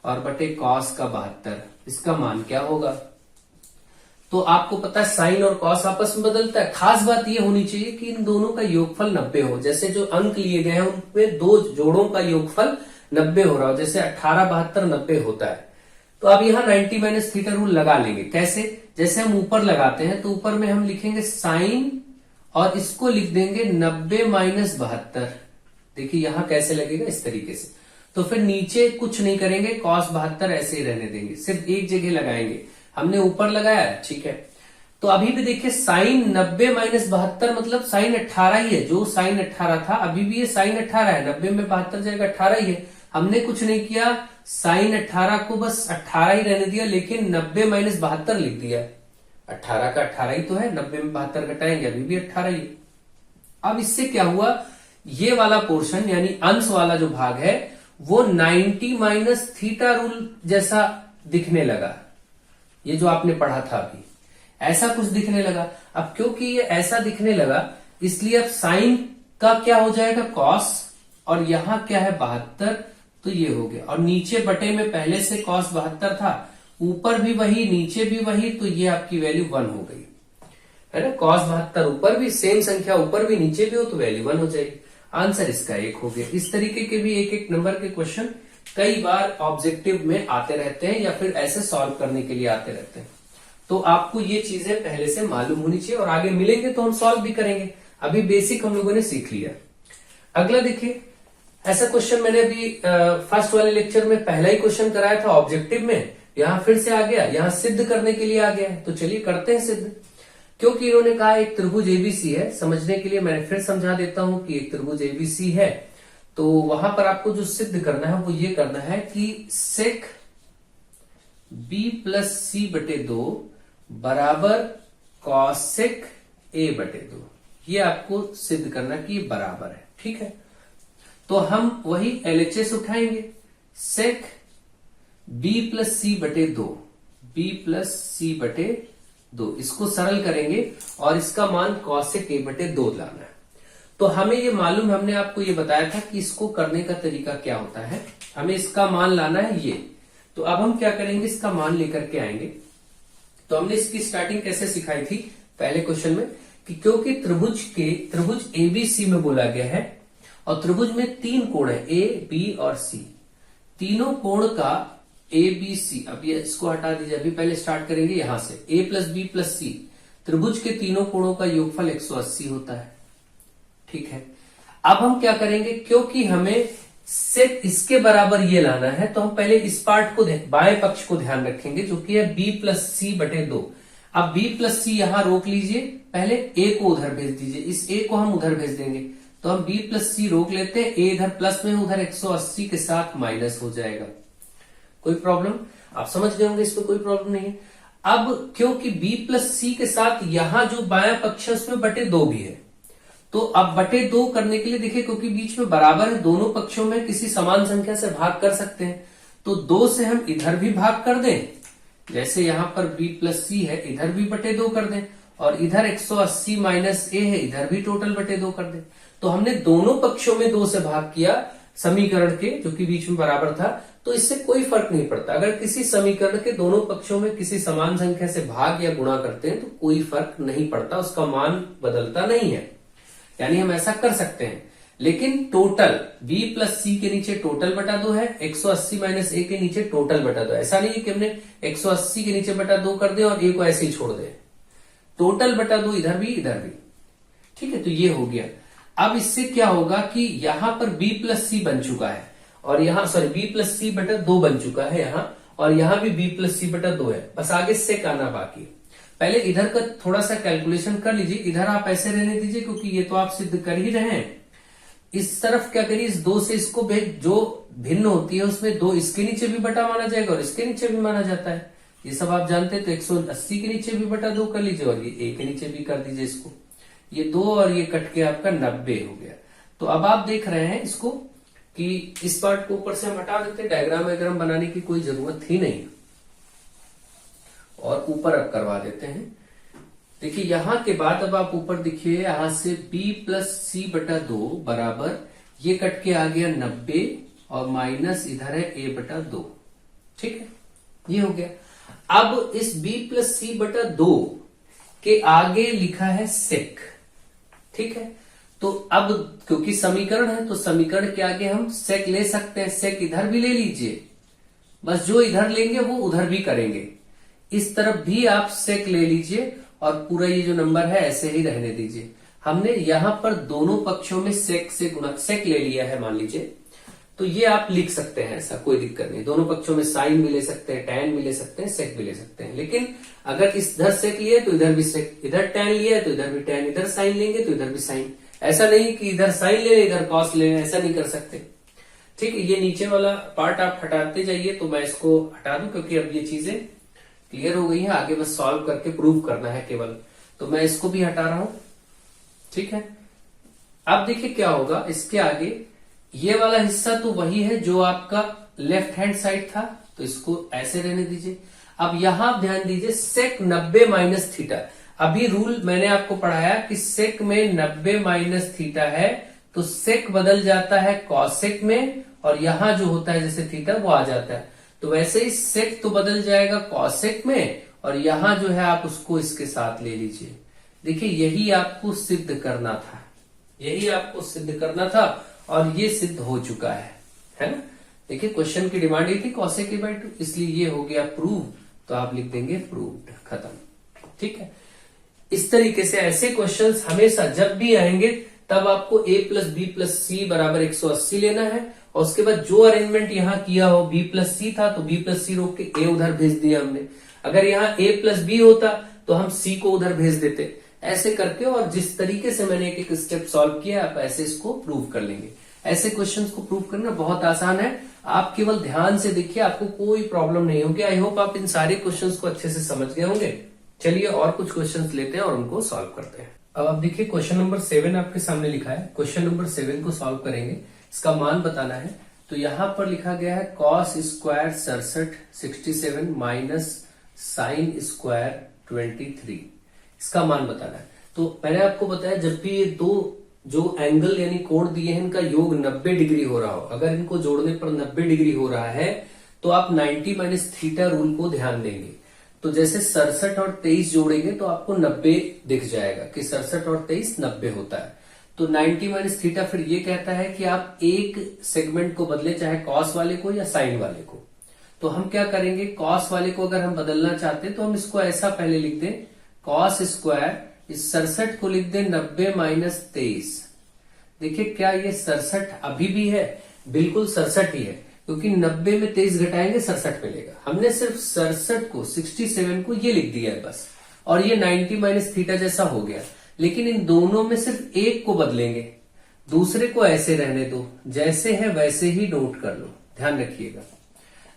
और बटे कॉस का 72, इसका मान क्या होगा। तो आपको पता है साइन और कॉस आपस में बदलता है। खास बात ये होनी चाहिए कि इन दोनों का योगफल 90 हो। जैसे जो अंक लिए गए हैं उनमें दो जोड़ों का योगफल 90 हो रहा हो, जैसे 18 72 90 होता है। तो अब यहाँ 90 माइनस थीटा रूल लगा लेंगे। कैसे, जैसे हम ऊपर लगाते हैं तो ऊपर में हम लिखेंगे साइन और इसको लिख देंगे 90 माइनस 72। देखिए यहां कैसे लगेगा, इस तरीके से। तो फिर नीचे कुछ नहीं करेंगे, cos 72 ऐसे ही रहने देंगे, सिर्फ एक जगह लगाएंगे। हमने ऊपर लगाया, ठीक है। तो अभी भी देखिए साइन 90 माइनस 72 मतलब साइन 18 ही है, जो साइन 18 था अभी भी ये साइन 18 है, 90 में 72 जाएगा 18 ही है। हमने कुछ नहीं किया, साइन 18 को बस 18 ही रहने दिया, लेकिन 90 माइनस 72 लिख दिया। 18 का 18 ही तो है, 90 में 72 घटाएंगे अभी भी 18 ही। अब इससे क्या हुआ, ये वाला पोर्शन यानी अंश वाला जो भाग है वो 90 माइनस थीटा रूल जैसा दिखने लगा। ये जो आपने पढ़ा था अभी ऐसा कुछ दिखने लगा। अब क्योंकि ये ऐसा दिखने लगा इसलिए अब साइन का क्या हो जाएगा कॉस, और यहां क्या है 72, तो ये हो गया। और नीचे बटे में पहले से कॉस 72 था, ऊपर भी वही नीचे भी वही, तो ये आपकी वैल्यू 1 हो गई है ना। कॉस 72 ऊपर भी सेम संख्या, ऊपर भी नीचे भी हो तो वैल्यू 1 हो जाएगी। आंसर इसका 1 हो गया। इस तरीके के भी एक एक नंबर के क्वेश्चन कई बार ऑब्जेक्टिव में आते रहते हैं या फिर ऐसे सॉल्व करने के लिए आते रहते हैं। तो आपको ये चीजें पहले से मालूम होनी चाहिए, और आगे मिलेंगे तो हम सॉल्व भी करेंगे। अभी बेसिक हम लोगों ने सीख लिया। अगला देखिए, ऐसा क्वेश्चन मैंने अभी फर्स्ट वाले लेक्चर में पहला ही क्वेश्चन कराया था ऑब्जेक्टिव में, यहां फिर से आ गया, यहां सिद्ध करने के लिए आ गया है। तो चलिए करते हैं सिद्ध। क्योंकि इन्होंने कहा एक त्रिभुज एबीसी है, समझने के लिए मैंने फिर समझा देता हूं कि एक त्रिभुज एबीसी है, तो वहां पर आपको जो सिद्ध करना है वो ये करना है कि सेक बी प्लस सी बटे 2 बराबर कॉसेक ए बटे 2, ये आपको सिद्ध करना कि ये बराबर है, ठीक है। तो हम वही एलएचएस उठाएंगे, सेक बी प्लस सी बटे 2, बी प्लस सी बटे 2, इसको सरल करेंगे और इसका मान कॉसेक ए बटे 2 लाना है। तो हमें ये मालूम, हमने आपको ये बताया था कि इसको करने का तरीका क्या होता है, हमें इसका मान लाना है ये। तो अब हम क्या करेंगे, इसका मान लेकर के आएंगे। तो हमने इसकी स्टार्टिंग कैसे सिखाई थी पहले क्वेश्चन में, कि क्योंकि त्रिभुज एबीसी में बोला गया है और त्रिभुज में 3 कोण है ए बी और सी, तीनों कोण का ए बी सी, अब ये इसको हटा दीजिए, अभी पहले स्टार्ट करेंगे यहां से, ए प्लस बी प्लस सी, त्रिभुज के तीनों कोणों का योगफल 180 होता है, ठीक है। अब हम क्या करेंगे, क्योंकि हमें सेक इसके बराबर ये लाना है, तो हम पहले इस पार्ट को बाएं पक्ष को ध्यान रखेंगे जो कि है b प्लस सी बटे 2। अब b प्लस सी यहां रोक लीजिए, पहले a को उधर भेज दीजिए, इस a को हम उधर भेज देंगे, तो हम b प्लस सी रोक लेते हैं, a इधर प्लस में उधर 180 के साथ माइनस हो जाएगा। कोई प्रॉब्लम, आप समझ गए होंगे, इसमें कोई प्रॉब्लम नहीं है। अब क्योंकि b प्लस सी के साथ यहां जो बायां पक्ष है उसमें बटे 2 भी है, तो अब बटे 2 करने के लिए देखिए, क्योंकि बीच में बराबर है, दोनों पक्षों में किसी समान संख्या से भाग कर सकते हैं, तो 2 से हम इधर भी भाग कर दें, जैसे यहां पर b प्लस सी है, इधर भी बटे 2 कर दें, और इधर 180 माइनस ए है, इधर भी टोटल बटे 2 कर दें। तो हमने दोनों पक्षों में 2 से भाग किया समीकरण के, जो कि बीच में बराबर था, तो इससे कोई फर्क नहीं पड़ता। अगर किसी समीकरण के दोनों पक्षों में किसी समान संख्या से भाग या गुणा करते हैं तो कोई फर्क नहीं पड़ता, उसका मान बदलता नहीं है, यानी हम ऐसा कर सकते हैं। लेकिन टोटल b प्लस सी के नीचे टोटल बटा 2 है, 180 माइनस ए के नीचे टोटल बटा 2, ऐसा नहीं है कि हमने 180 के नीचे बटा 2 कर दे और ए को ऐसे ही छोड़ दे, टोटल बटा 2 इधर भी, ठीक है, तो ये हो गया। अब इससे क्या होगा कि यहां पर b प्लस सी बन चुका है और यहाँ b प्लस सी बटा 2 बन चुका है यहाँ, और यहाँ भी b प्लस सी बटा 2 है। बस आगे सेक आना बाकी है। पहले इधर का थोड़ा सा कैलकुलेशन कर लीजिए, इधर आप ऐसे रहने दीजिए क्योंकि ये तो आप सिद्ध कर ही रहे हैं। इस तरफ क्या करिए, इस 2 से इसको भेज, जो भिन्न होती है उसमें 2 इसके नीचे भी बटा माना जाएगा और इसके नीचे भी माना जाता है, ये सब आप जानते हैं। तो 180 के नीचे भी बटा 2 कर लीजिए और ये a के नीचे भी कर दीजिए इसको। ये 2 और ये कट के आपका 90 हो गया। तो अब आप देख रहे हैं इसको कि इस पार्ट को ऊपर से हम हटा देते हैं, डायग्राम वायग्राम बनाने की कोई जरूरत ही नहीं और ऊपर अब करवा देते हैं। देखिए यहां के बाद अब आप ऊपर देखिए, यहां से b प्लस सी बटा 2 बराबर ये कट के आ गया 90 और माइनस इधर है a बटा 2। ठीक है, ये हो गया। अब इस b प्लस सी बटा 2 के आगे लिखा है सेक। ठीक है, तो अब क्योंकि समीकरण है तो समीकरण के आगे हम सेक ले सकते हैं। सेक इधर भी ले लीजिए, बस जो इधर लेंगे वो उधर भी करेंगे। इस तरफ भी आप सेक ले लीजिए और पूरा ये जो नंबर है ऐसे ही रहने दीजिए। हमने यहां पर दोनों पक्षों में सेक से गुणा सेक ले लिया है मान लीजिए, तो ये आप लिख सकते हैं, ऐसा कोई दिक्कत नहीं। दोनों पक्षों में साइन भी ले सकते हैं, टैन भी ले सकते हैं, सेक भी ले सकते हैं। लेकिन अगर इधर सेक लिया तो इधर भी सेक, इधर टैन लिया है तो इधर भी टैन, इधर साइन लेंगे तो इधर भी साइन। ऐसा नहीं कि इधर साइन ले इधर कॉस ले, ऐसा नहीं कर सकते। ठीक है, ये नीचे वाला पार्ट आप हटाते जाइए, तो मैं इसको हटा दूं क्योंकि अब ये चीजें क्लियर हो गई है। आगे बस सॉल्व करके प्रूव करना है केवल, तो मैं इसको भी हटा रहा हूं। ठीक है, अब देखिए क्या होगा इसके आगे, ये वाला हिस्सा तो वही है जो आपका लेफ्ट हैंड साइड था, तो इसको ऐसे रहने दीजिए। अब यहां आप ध्यान दीजिए, सेक 90 माइनस थीटा। अभी रूल मैंने आपको पढ़ाया कि सेक में 90 माइनस थीटा है तो सेक बदल जाता है कॉसेक में, और यहां जो होता है जैसे थीटा वो आ जाता है। तो वैसे ही सेक तो बदल जाएगा कॉसेक में, और यहां जो है आप उसको इसके साथ ले लीजिए। देखिए यही आपको सिद्ध करना था, यही आपको सिद्ध करना था और ये सिद्ध हो चुका है ना। देखिए क्वेश्चन की डिमांड ये थी कॉसेक a by 2, इसलिए ये हो गया प्रूव, तो आप लिख देंगे प्रूव्ड, खत्म। ठीक है, इस तरीके से ऐसे क्वेश्चंस हमेशा जब भी आएंगे तब आपको a प्लस बी प्लस सी बराबर 180 लेना है, और उसके बाद जो अरेंजमेंट यहाँ किया हो, b प्लस सी था तो b प्लस सी रोक के a उधर भेज दिया हमने। अगर यहाँ a प्लस बी होता तो हम c को उधर भेज देते, ऐसे करके। और जिस तरीके से मैंने एक एक स्टेप सॉल्व किया, आप ऐसे इसको प्रूव कर लेंगे। ऐसे क्वेश्चंस को प्रूव करना बहुत आसान है, आप केवल ध्यान से देखिए, आपको कोई प्रॉब्लम नहीं होगी। आई होप आप इन सारे क्वेश्चंस को अच्छे से समझ गए होंगे। चलिए और कुछ क्वेश्चंस लेते हैं और उनको सॉल्व करते हैं। अब आप देखिए क्वेश्चन नंबर 7 आपके सामने लिखा है। क्वेश्चन नंबर 7 को सॉल्व करेंगे, इसका मान बताना है। तो यहां पर लिखा गया है cos square 67 minus sine square 23, इसका मान बताना है। तो मैंने आपको बताया जब भी ये दो जो एंगल यानी कोण दिए हैं इनका योग 90 डिग्री हो रहा हो, अगर इनको जोड़ने पर 90 डिग्री हो रहा है तो आप 90 माइनस थीटा रूल को ध्यान देंगे। तो जैसे 67 और 23 जोड़ेंगे तो आपको 90 दिख जाएगा कि 67 और 23 90 होता है। तो 90 माइनस थीटा फिर ये कहता है कि आप एक सेगमेंट को बदले, चाहे कॉस वाले को या साइन वाले को। तो हम क्या करेंगे, कॉस वाले को अगर हम बदलना चाहते हैं तो हम इसको ऐसा पहले लिख दें, कॉस स्क्वायर इस 67 को लिख दें 90 माइनस 23। देखिए क्या ये 67 अभी भी है, बिल्कुल 67 ही है, क्योंकि 90 में 23 घटाएंगे 67 मिलेगा। हमने सिर्फ 67 को 67 को ये लिख दिया है बस, और ये 90 माइनस थीटा जैसा हो गया। लेकिन इन दोनों में सिर्फ एक को बदलेंगे, दूसरे को ऐसे रहने दो, जैसे है वैसे ही नोट कर लो, ध्यान रखिएगा।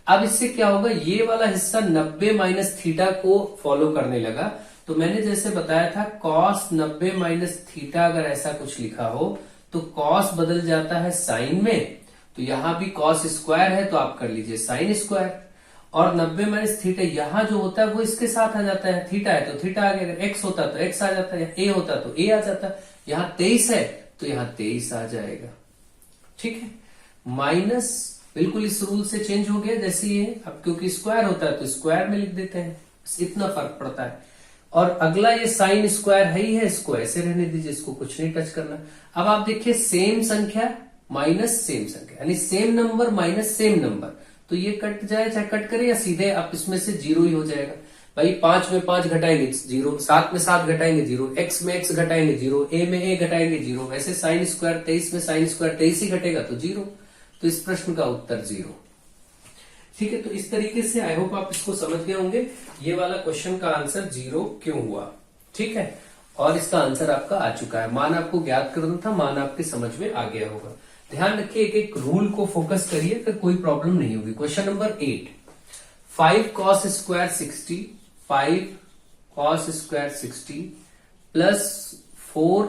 अब इससे क्या होगा, ये वाला हिस्सा 90 माइनस थीटा को फॉलो करने लगा। तो मैंने जैसे बताया था कॉस 90 माइनस थीटा, अगर ऐसा कुछ लिखा हो तो कॉस बदल जाता है साइन में, तो यहां भी कॉस स्क्वायर है तो आप कर लीजिए साइन स्क्वायर, और 90 माइनस थीटा यहां जो होता है वो इसके साथ आ जाता है। थीटा है तो थीटा आ गया, अगर एक्स होता तो एक्स आ जाता है, ए होता तो ए आ जाता। यहां 23 है तो यहां 23 आ जाएगा। ठीक है, माइनस बिल्कुल इस रूल से चेंज हो गया जैसे ये, अब क्योंकि स्क्वायर होता है तो स्क्वायर में लिख देते हैं, इतना फर्क पड़ता है। और अगला ये साइन स्क्वायर है ही है, इसको ऐसे रहने दीजिए, इसको कुछ नहीं टच करना। अब आप देखिए सेम संख्या माइनस सेम संख्या, यानी same number minus same number, तो ये कट जाए, चाहे कट करे या सीधे आप इसमें से जीरो ही हो जाएगा। भाई 5 में 5 घटाएंगे 0, 7 में 7 घटाएंगे 0, x में x घटाएंगे 0, a में a घटाएंगे 0, वैसे साइन स्क्वायर 23 में साइन स्क्वायर 23 ही घटेगा तो 0। तो इस प्रश्न का उत्तर 0। ठीक है, तो इस तरीके से आई होप आप इसको समझ गए होंगे। ये वाला क्वेश्चन का आंसर 0 क्यों हुआ। ठीक है, और इसका आंसर आपका आ चुका है। मान आपको ज्ञात करना था, मान आपके समझ में आ गया होगा। ध्यान रखिए, एक एक रूल को फोकस करिए, फिर कोई प्रॉब्लम नहीं होगी। Question number 8, 5 cos square 60, 5 cos square 60 plus 4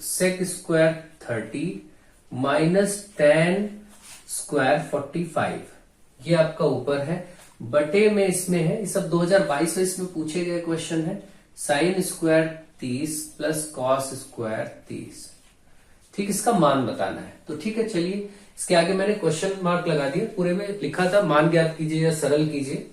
sec square 30 minus 10 square 45, ये आपका ऊपर है। बटे में इसमें है, ये सब 2022 में इसमें पूछे गए क्वेश्चन है। Sine square 30 plus cos square 30। ठीक, इसका मान बताना है। तो ठीक है, चलिए इसके आगे मैंने क्वेश्चन मार्क लगा दिया। पूरे में लिखा था मान ज्ञात कीजिए या सरल कीजिए,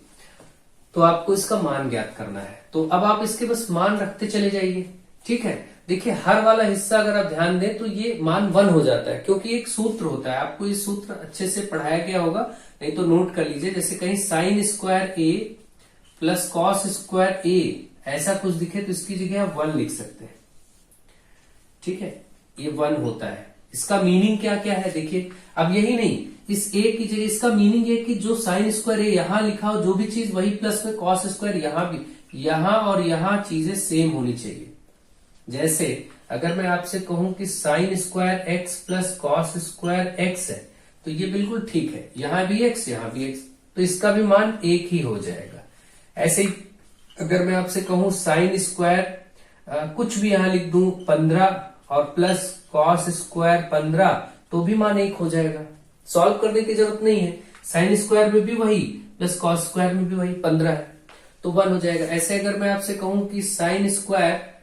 तो आपको इसका मान ज्ञात करना है। तो अब आप इसके बस मान रखते चले जाइए। ठीक है, देखिए हर वाला हिस्सा अगर आप ध्यान दें तो ये मान 1 हो जाता है, क्योंकि एक सूत्र होता है। आपको ये सूत्र अच्छे से पढ़ाया गया होगा, नहीं तो नोट कर लीजिए। जैसे कहीं sign square A plus cos square ए ऐसा कुछ दिखे तो इसकी जगह आप 1 लिख सकते हैं। ठीक है, ये 1 होता है। इसका मीनिंग क्या क्या है देखिए। अब यही नहीं, इस ए की जगह इसका मीनिंग है कि जो साइन स्क्वायर ए यहां लिखा हो जो भी चीज, वही प्लस में कॉस स्क्वायर यहां भी, यहां और यहां चीजें सेम होनी चाहिए। जैसे अगर मैं आपसे कहूं कि sine square x plus cos square x है, तो ये बिल्कुल ठीक है। यहां भी एक्स, यहां भी एक्स, तो इसका भी मान एक ही हो जाएगा। ऐसे ही अगर मैं आपसे कहूं साइन स्क्वायर कुछ भी यहां लिख दूं 15 और प्लस कॉस स्क्वायर 15, तो भी मान 1 हो जाएगा। सॉल्व करने की जरूरत नहीं है। साइन स्क्वायर में भी वही प्लस कॉस स्क्वायर में भी वही 15 है, तो 1 हो जाएगा। ऐसे अगर मैं आपसे कहूं कि साइन स्क्वायर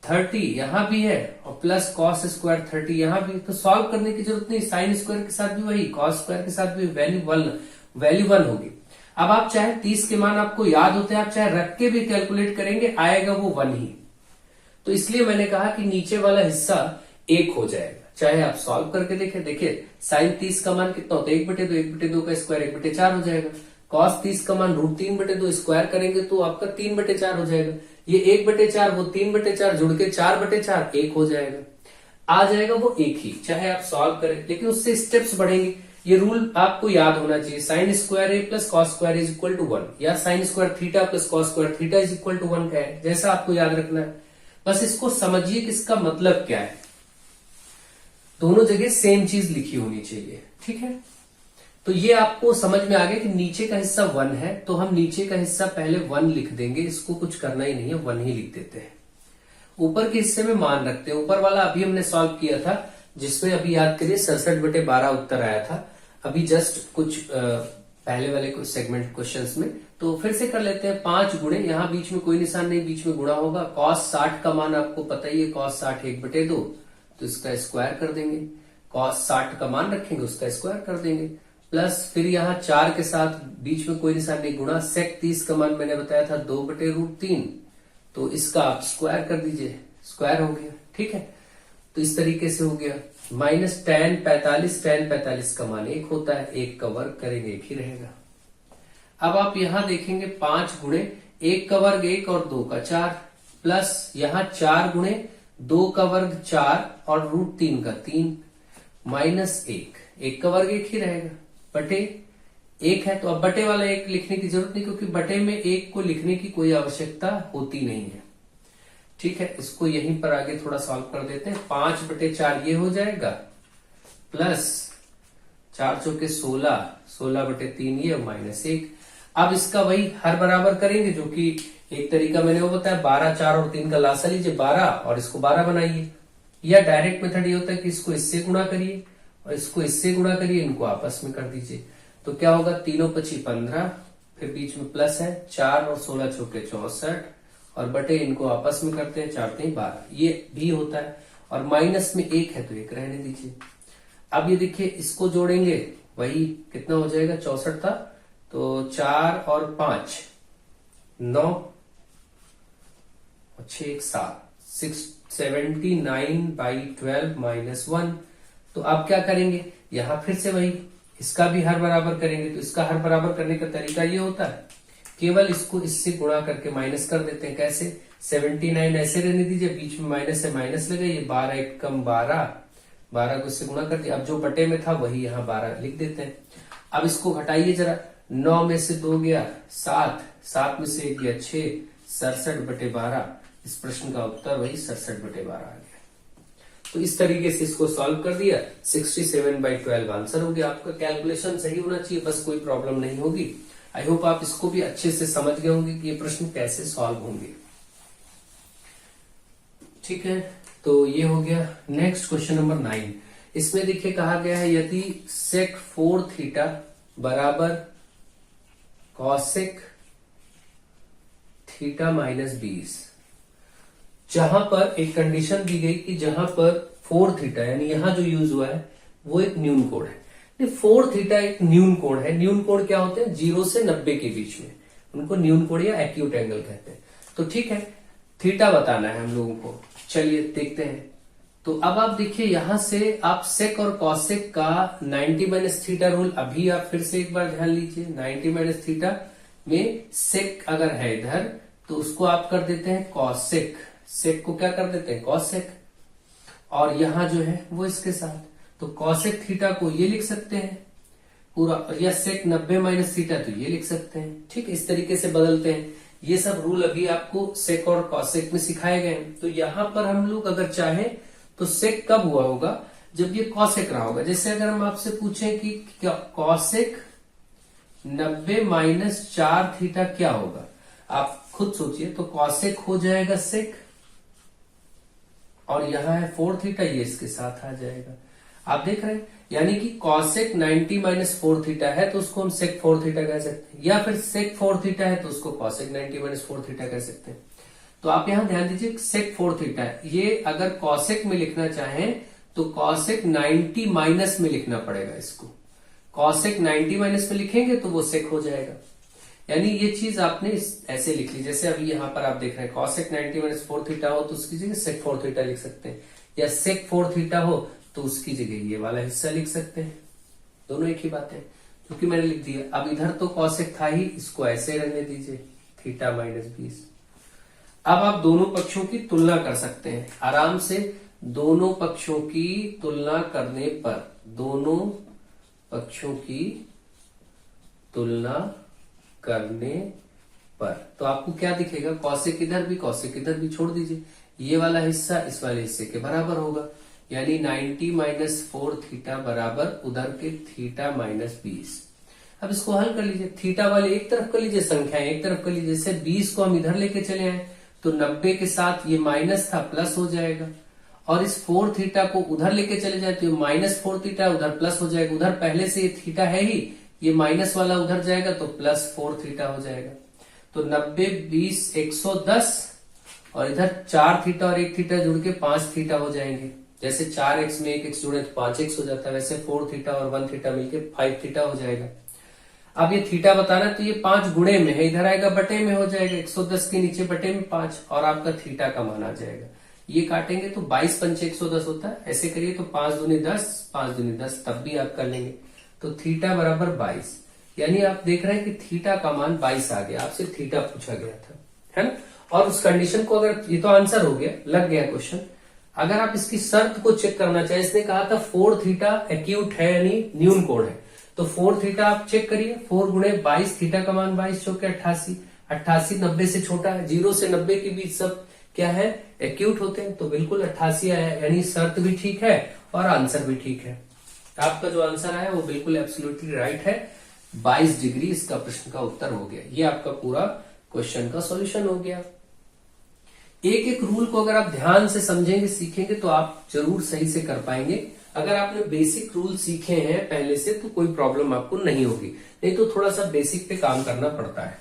30 यहां भी है और प्लस कॉस स्क्वायर 30 यहां भी, तो सॉल्व करने की जरूरत नहीं। साइन स्क्वायर के साथ भी वही, कॉस स्क्वायर के साथ भी वैल्यू 1 होगी। अब आप चाहे 30 के मान आपको याद होते हैं, आप चाहे रख के भी कैलकुलेट करेंगे, आएगा वो 1 ही। तो इसलिए मैंने कहा कि नीचे वाला हिस्सा 1 हो जाएगा, चाहे आप सॉल्व करके देखें। देखिए साइन 30 का मान कितना होता है, 1/2, 1/2 का स्क्वायर 1/4 हो जाएगा। कॉस 30 का मान √3/2 स्क्वायर करेंगे तो आपका 3/4 हो जाएगा। ये 1/4 वो 3/4 जुड़ के 4/4 1 हो जाएगा। आ जाएगा वो 1 ही, चाहे आप सॉल्व करें, लेकिन उससे स्टेप्स बढ़ेंगे। ये रूल आपको याद होना चाहिए, sine square A plus cos square is equal to 1, या sine square theta plus cos square theta is equal to 1 का है, जैसा आपको याद रखना है। बस इसको समझिए कि इसका मतलब क्या है। दोनों जगह सेम चीज लिखी होनी चाहिए। ठीक है, तो ये आपको समझ में आ गया कि नीचे का हिस्सा 1 है, तो हम नीचे का हिस्सा पहले 1 लिख देंगे। इसको कुछ करना ही नहीं है, 1 ही लिख देते हैं। ऊपर के हिस्से में मान रखते हैं। ऊपर वाला अभी हमने सॉल्व किया था, जिसमें अभी याद करिए 67/12 उत्तर आया था। अभी जस्ट कुछ पहले वाले कुछ सेगमेंट क्वेश्चंस में, तो फिर से कर लेते हैं। 5 गुणे, यहां बीच में कोई निशान नहीं, बीच में गुणा होगा। कॉस 60 का मान आपको पता ही है, कॉस 60 1/2, तो इसका स्क्वायर कर देंगे। कॉस 60 का मान रखेंगे, उसका स्क्वायर कर देंगे। प्लस फिर यहाँ 4 के साथ बीच में कोई निशान नहीं, गुणा। सेक 30 का मान मैंने बताया था 2/√3, तो इसका आप स्क्वायर कर दीजिए, स्क्वायर हो गया। ठीक है, तो इस तरीके से हो गया। माइनस tan 45 का मान 1 होता है, 1 का वर्ग करेंगे 1 ही रहेगा। अब आप यहां देखेंगे 5 गुणे 1 का वर्ग 1 और 2 का 4, प्लस यहां 4 गुणे 2 का वर्ग 4 और √3 का 3, माइनस 1 का वर्ग 1 ही रहेगा, बटे 1 है। तो अब बटे वाला 1 लिखने की जरूरत नहीं, क्योंकि बटे में 1 को लिखने की कोई आवश्यकता होती नहीं है। ठीक है, इसको यहीं पर आगे थोड़ा सॉल्व कर देते हैं। 5/4 ये हो जाएगा, प्लस 4 चौके 16, 16/3 ये, माइनस 1। अब इसका वही हर बराबर करेंगे, जो कि एक तरीका मैंने वो बताया, 12, 4 और 3 का लासा लीजिए 12 और इसको 12 बनाइए। या डायरेक्ट मेथड ये होता है कि इसको इससे गुणा करिए और इसको इससे गुणा करिए, इनको आपस में कर दीजिए। तो क्या होगा, 3×5 15, फिर बीच में प्लस है 4 और 16 चौके 64, और बटे इनको आपस में करते हैं, 4 3 12, ये भी होता है। और माइनस में 1 है तो 1 रहने दीजिए। अब ये देखिए इसको जोड़ेंगे, वही कितना हो जाएगा, 64 था, तो 4 और 5 9 और 6 1 7, 79/12 माइनस 1। तो आप क्या करेंगे, यहां फिर से वही इसका भी हर बराबर करेंगे। तो इसका हर बराबर करने का तरीका ये होता है केवल इसको इससे गुणा करके माइनस कर देते हैं। कैसे? 79 ऐसे रहने दीजिए, बीच में माइनस है, माइनस लगाइए, 12 एक कम 12, 12 को इससे गुणा कर दिया। अब जो बटे में था वही यहाँ 12 लिख देते हैं। अब इसको घटाइए जरा, 9 में से 2 गया 7, 7 में से 1 गया 6, 67/12। इस प्रश्न का उत्तर वही 67/12 आ गया। तो इस तरीके से इसको सॉल्व कर दिया, 67/12 आंसर हो गया। आपका कैलकुलेशन सही होना चाहिए, बस कोई प्रॉब्लम नहीं होगी। आई होप आप इसको भी अच्छे से समझ गए होंगे कि ये प्रश्न कैसे सॉल्व होंगे। ठीक है, तो ये हो गया। Next question number 9। इसमें देखिए कहा गया है यदि sec 4 थीटा बराबर cosec थीटा माइनस 20, जहां पर एक कंडीशन दी गई कि जहां पर 4 थीटा यानी यहां जो यूज हुआ है वो एक न्यून कोण है। 4 थीटा एक न्यून कोण है। न्यून कोण क्या होते हैं? 0 से 90 के बीच में, उनको न्यून कोण या एक्यूट एंगल कहते हैं। तो ठीक है, थीटा बताना है हम लोगों को। चलिए देखते हैं। तो अब आप देखिए यहां से आप सेक और कॉसेक का 90 माइनस थीटा रूल अभी आप फिर से एक बार ध्यान लीजिए। 90 माइनस थीटा में सेक अगर है इधर तो उसको आप कर देते हैं कॉसेक, सेक को क्या कर देते हैं? कॉसेक। और यहां जो है वो इसके साथ, तो कॉसेक थीटा को ये लिख सकते हैं पूरा, या सेक 90 माइनस थीटा तो ये लिख सकते हैं। ठीक, इस तरीके से बदलते हैं। ये सब रूल अभी आपको सेक और कॉसेक में सिखाए गए हैं। तो यहां पर हम लोग अगर चाहें तो सेक कब हुआ होगा? जब ये कॉसेक रहा होगा। जैसे अगर हम आपसे पूछें कि क्या कॉसेक 90 माइनस 4 थीटा क्या होगा, आप खुद सोचिए। तो कॉसेक हो जाएगा सेक, और यहां है 4 थीटा, ये इसके साथ आ जाएगा। आप देख रहे हैं, यानी कि कॉसेक 90 माइनस 4 थीटा है तो उसको हम सेक 4 थीटा कह सकते हैं, या फिर सेक 4 थीटा है तो उसको कॉसेक 90 माइनस 4 थीटा कह सकते हैं। तो आप यहां ध्यान दीजिए, सेक 4 थीटा है, ये अगर कॉसेक में लिखना चाहें तो कॉसेक 90 माइनस में लिखना पड़ेगा इसको। कॉसेक 90 माइनस में लिखेंगे तो वो सेक हो जाएगा। यानी ये चीज आपने ऐसे लिख ली, जैसे अभी यहां पर आप देख रहे हैं कॉसेक 90 माइनस 4 थीटा हो तो उसकी जगह सेक 4 थीटा लिख सकते हैं, या सेक 4 थीटा हो तो उसकी जगह ये वाला हिस्सा लिख सकते हैं। दोनों एक ही बात है, क्योंकि मैंने लिख दिया। अब इधर तो कॉसेक था ही, इसको ऐसे रहने दीजिए, थीटा माइनस 20। अब आप दोनों पक्षों की तुलना कर सकते हैं आराम से। दोनों पक्षों की तुलना करने पर, दोनों पक्षों की तुलना करने पर तो आपको क्या दिखेगा? कॉसेक इधर भी, कॉसेक इधर भी, छोड़ दीजिए। ये वाला हिस्सा इस वाले हिस्से के बराबर होगा, यानी 90 माइनस 4 थीटा बराबर उधर के थीटा माइनस 20। अब इसको हल कर लीजिए। थीटा वाले एक तरफ कर लीजिए, संख्याएं एक तरफ कर लीजिए। जैसे 20 को हम इधर लेके चले आए तो 90 के साथ ये माइनस था, प्लस हो जाएगा। और इस 4 थीटा को उधर लेके चले जाए तो ये माइनस 4 थीटा उधर प्लस हो जाएगा। उधर पहले से ये थीटा है ही, ये माइनस वाला उधर जाएगा तो प्लस 4 थीटा हो जाएगा। तो 90 20 110, और इधर 4 थीटा और 1 थीटा जुड़ के 5 थीटा हो जाएंगे। जैसे 4x में 1x जुड़े तो 5x हो जाता है, वैसे 4 थीटा और 1 थीटा मिलके 5 थीटा हो जाएगा। अब ये थीटा बताना है तो ये 5 गुणे में है, इधर आएगा बटे में हो जाएगा। 110 के नीचे बटे में 5, और आपका थीटा का मान आ जाएगा। ये काटेंगे तो 22 पंचे 110 होता है। ऐसे करिए तो 5 दूनी 10, 5 दूनी 10, तब भी आप कर लेंगे। तो थीटा बराबर 22, यानी आप देख रहे हैं कि थीटा का मान 22 आ गया। आपसे थीटा पूछा गया था, है ना। और उस कंडीशन को अगर, ये तो आंसर हो गया, लग गया क्वेश्चन। अगर आप इसकी शर्त को चेक करना चाहें, इसने कहा था 4 थीटा एक्यूट है यानी न्यून कोण है, तो 4 थीटा आप चेक करिए। 4 गुणे 22, थीटा का मान 22 चौके 88, 88 90 से छोटा है। 0 से 90 के बीच सब क्या है? एक्यूट होते हैं। तो बिल्कुल 88 आया, यानी शर्त भी ठीक है और आंसर भी ठीक है। आपका जो आंसर आया वो बिल्कुल एब्सोल्युटली राइट है। 22 डिग्री इसका प्रश्न का उत्तर हो गया। ये आपका पूरा क्वेश्चन का सॉल्यूशन हो गया। एक एक रूल को अगर आप ध्यान से समझेंगे, सीखेंगे तो आप जरूर सही से कर पाएंगे। अगर आपने बेसिक रूल सीखे हैं पहले से तो कोई प्रॉब्लम आपको नहीं होगी, नहीं तो थोड़ा सा बेसिक पे काम करना पड़ता है।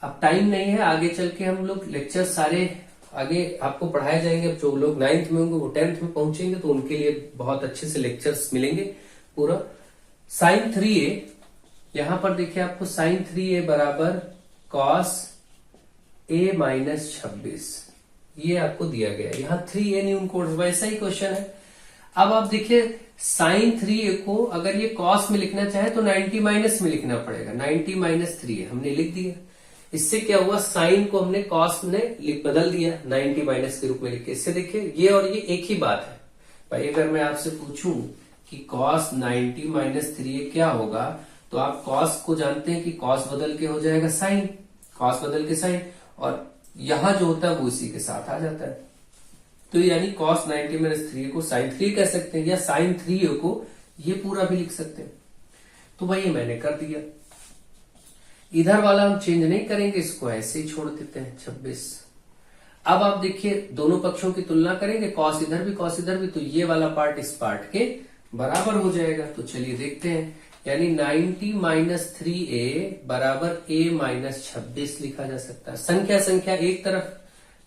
अब टाइम नहीं है, आगे चल के हम लोग लेक्चर सारे आगे आपको पढ़ाए जाएंगे। अब जो लोग 9th में होंगे वो 10th में पहुंचेंगे तो उनके लिए बहुत अच्छे से लेक्चर्स मिलेंगे पूरा। sin 3a, यहां पर देखिए आपको sin 3a बराबर cos a माइनस 26, ये आपको दिया गया है। यहाँ 3a न्यून कोण, वैसा ही क्वेश्चन है। अब आप देखिए साइन 3a को अगर ये कॉस में लिखना चाहे तो 90 माइनस में लिखना पड़ेगा। 90 माइनस 3a हमने लिख दिया। इससे क्या हुआ, साइन को हमने कॉस में बदल दिया 90 माइनस के रूप में लिख के। इससे देखिए ये और ये एक ही बात है भाई। अगर मैं आपसे पूछूं कि कॉस 90 माइनस 3a क्या होगा, तो आप कॉस को जानते हैं कि कॉस बदल के हो जाएगा साइन, कॉस बदल के साइन, और यहां जो होता है वो इसी के साथ आ जाता है। तो यानी cos 90 माइनस 3a को sin 3 कह सकते हैं, या sin 3a को ये पूरा भी लिख सकते हैं। तो भाई ये मैंने कर दिया। इधर वाला हम चेंज नहीं करेंगे, इसको ऐसे ही छोड़ देते हैं 26। अब आप देखिए दोनों पक्षों की तुलना करेंगे, cos इधर भी cos इधर भी, तो ये वाला पार्ट इस पार्ट के बराबर हो जाएगा। तो चलिए देखते हैं, यानी 90 माइनस 3a बराबर a माइनस 26 लिखा जा सकता है। संख्या एक तरफ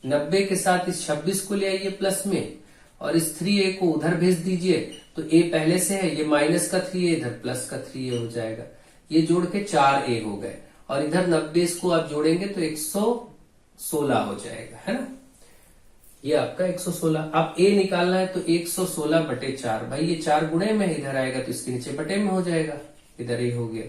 90 के साथ इस 26 को ले आइए प्लस में, और इस 3a को उधर भेज दीजिए। तो a पहले से है, ये माइनस का 3a इधर प्लस का 3a हो जाएगा। ये जोड़ के 4a हो गए, और इधर 90 को आप जोड़ेंगे तो 116 हो जाएगा, है ना। ये आपका 116। अब a निकालना है तो 116 बटे 4, भाई ये 4 गुणे में इधर आएगा तो इसके नीचे बटे में हो जाएगा। इधर ये हो गया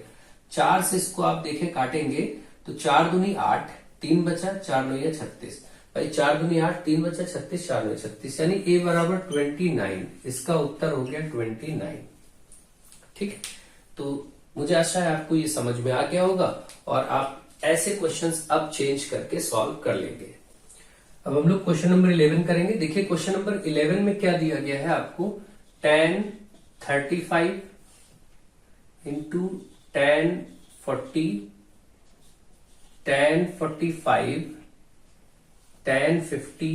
4 से इसको आप देखें काटेंगे तो 4 दूनी 8, 3 बचा, 4 9 या 36, भाई 4 दूनी 8, 3 बचा 36, 4 9 36, यानी a बराबर 29। इसका उत्तर हो गया 29। ठीक है, तो मुझे आशा है आपको ये समझ में आ गया होगा, और आप ऐसे क्वेश्चंस अब चेंज करके सॉल्व कर लेंगे। अब हम लोग क्वेश्चन नंबर 11 करेंगे। देखिए क्वेश्चन नंबर 11 में क्या दिया गया है आपको, tan 35 into tan 40, tan 45, tan 50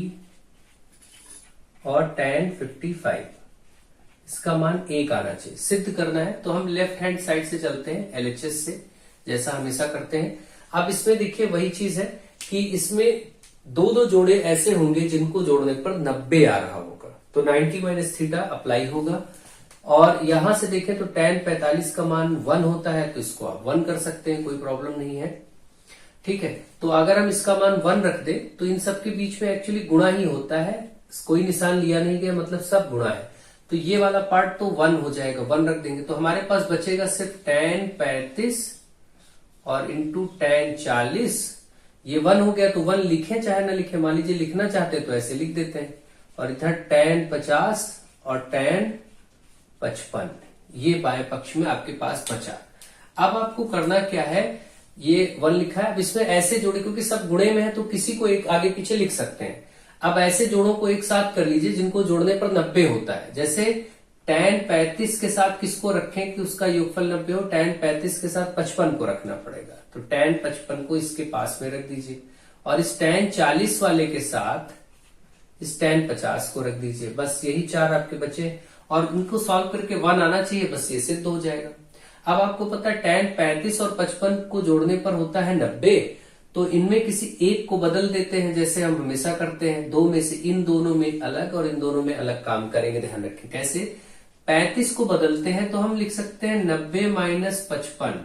और tan 55, इसका मान 1 आना चाहिए। सिद्ध करना है तो हम लेफ्ट हैंड साइड से चलते हैं, एलएचएस से, जैसा हमेशा करते हैं। अब इसमें देखिए वही चीज है कि इसमें दो जोड़े ऐसे होंगे जिनको जोड़ने पर 90 आ रहा होगा, तो 90 माइनस थीटा अप्लाई होगा। और यहां से देखें तो tan 45 का मान 1 होता है, तो इसको आप 1 कर सकते हैं, कोई प्रॉब्लम नहीं है। ठीक है, तो अगर हम इसका मान 1 रख दे तो इन सब के बीच में एक्चुअली गुणा ही होता है, कोई निशान लिया नहीं गया, मतलब सब गुणा है। तो ये वाला पार्ट तो 1 हो जाएगा, 1 रख देंगे तो हमारे पास बचेगा सिर्फ tan 35 और इंटू tan 40। ये 1 हो गया तो 1 लिखे चाहे ना लिखे, मान लीजिए लिखना चाहते तो ऐसे लिख देते हैं। और इधर tan 50 और tan 55, ये बाएं पक्ष में आपके पास बचा। अब आपको करना क्या है, ये 1 लिखा है, अब इसमें ऐसे जोड़े, क्योंकि सब गुणे में है तो किसी को एक आगे पीछे लिख सकते हैं। अब ऐसे जोड़ों को एक साथ कर लीजिए जिनको जोड़ने पर 90 होता है। जैसे tan 35 के साथ किसको रखें कि उसका योगफल 90 हो, tan 35 के साथ 55 को रखना पड़ेगा, तो tan 55 को इसके पास में रख दीजिए। और इस tan 40 वाले के साथ इस tan 50 को रख दीजिए। बस यही 4 आपके बचे, और उनको सॉल्व करके 1 आना चाहिए, बस ये सिद्ध हो जाएगा। अब आपको पता है tan 35 और 55 को जोड़ने पर होता है 90, तो इनमें किसी एक को बदल देते हैं, जैसे हम हमेशा करते हैं। दो में से इन दोनों में अलग और इन दोनों में अलग काम करेंगे, ध्यान रखें कैसे। 35 को बदलते हैं तो हम लिख सकते हैं 90 माइनस 55,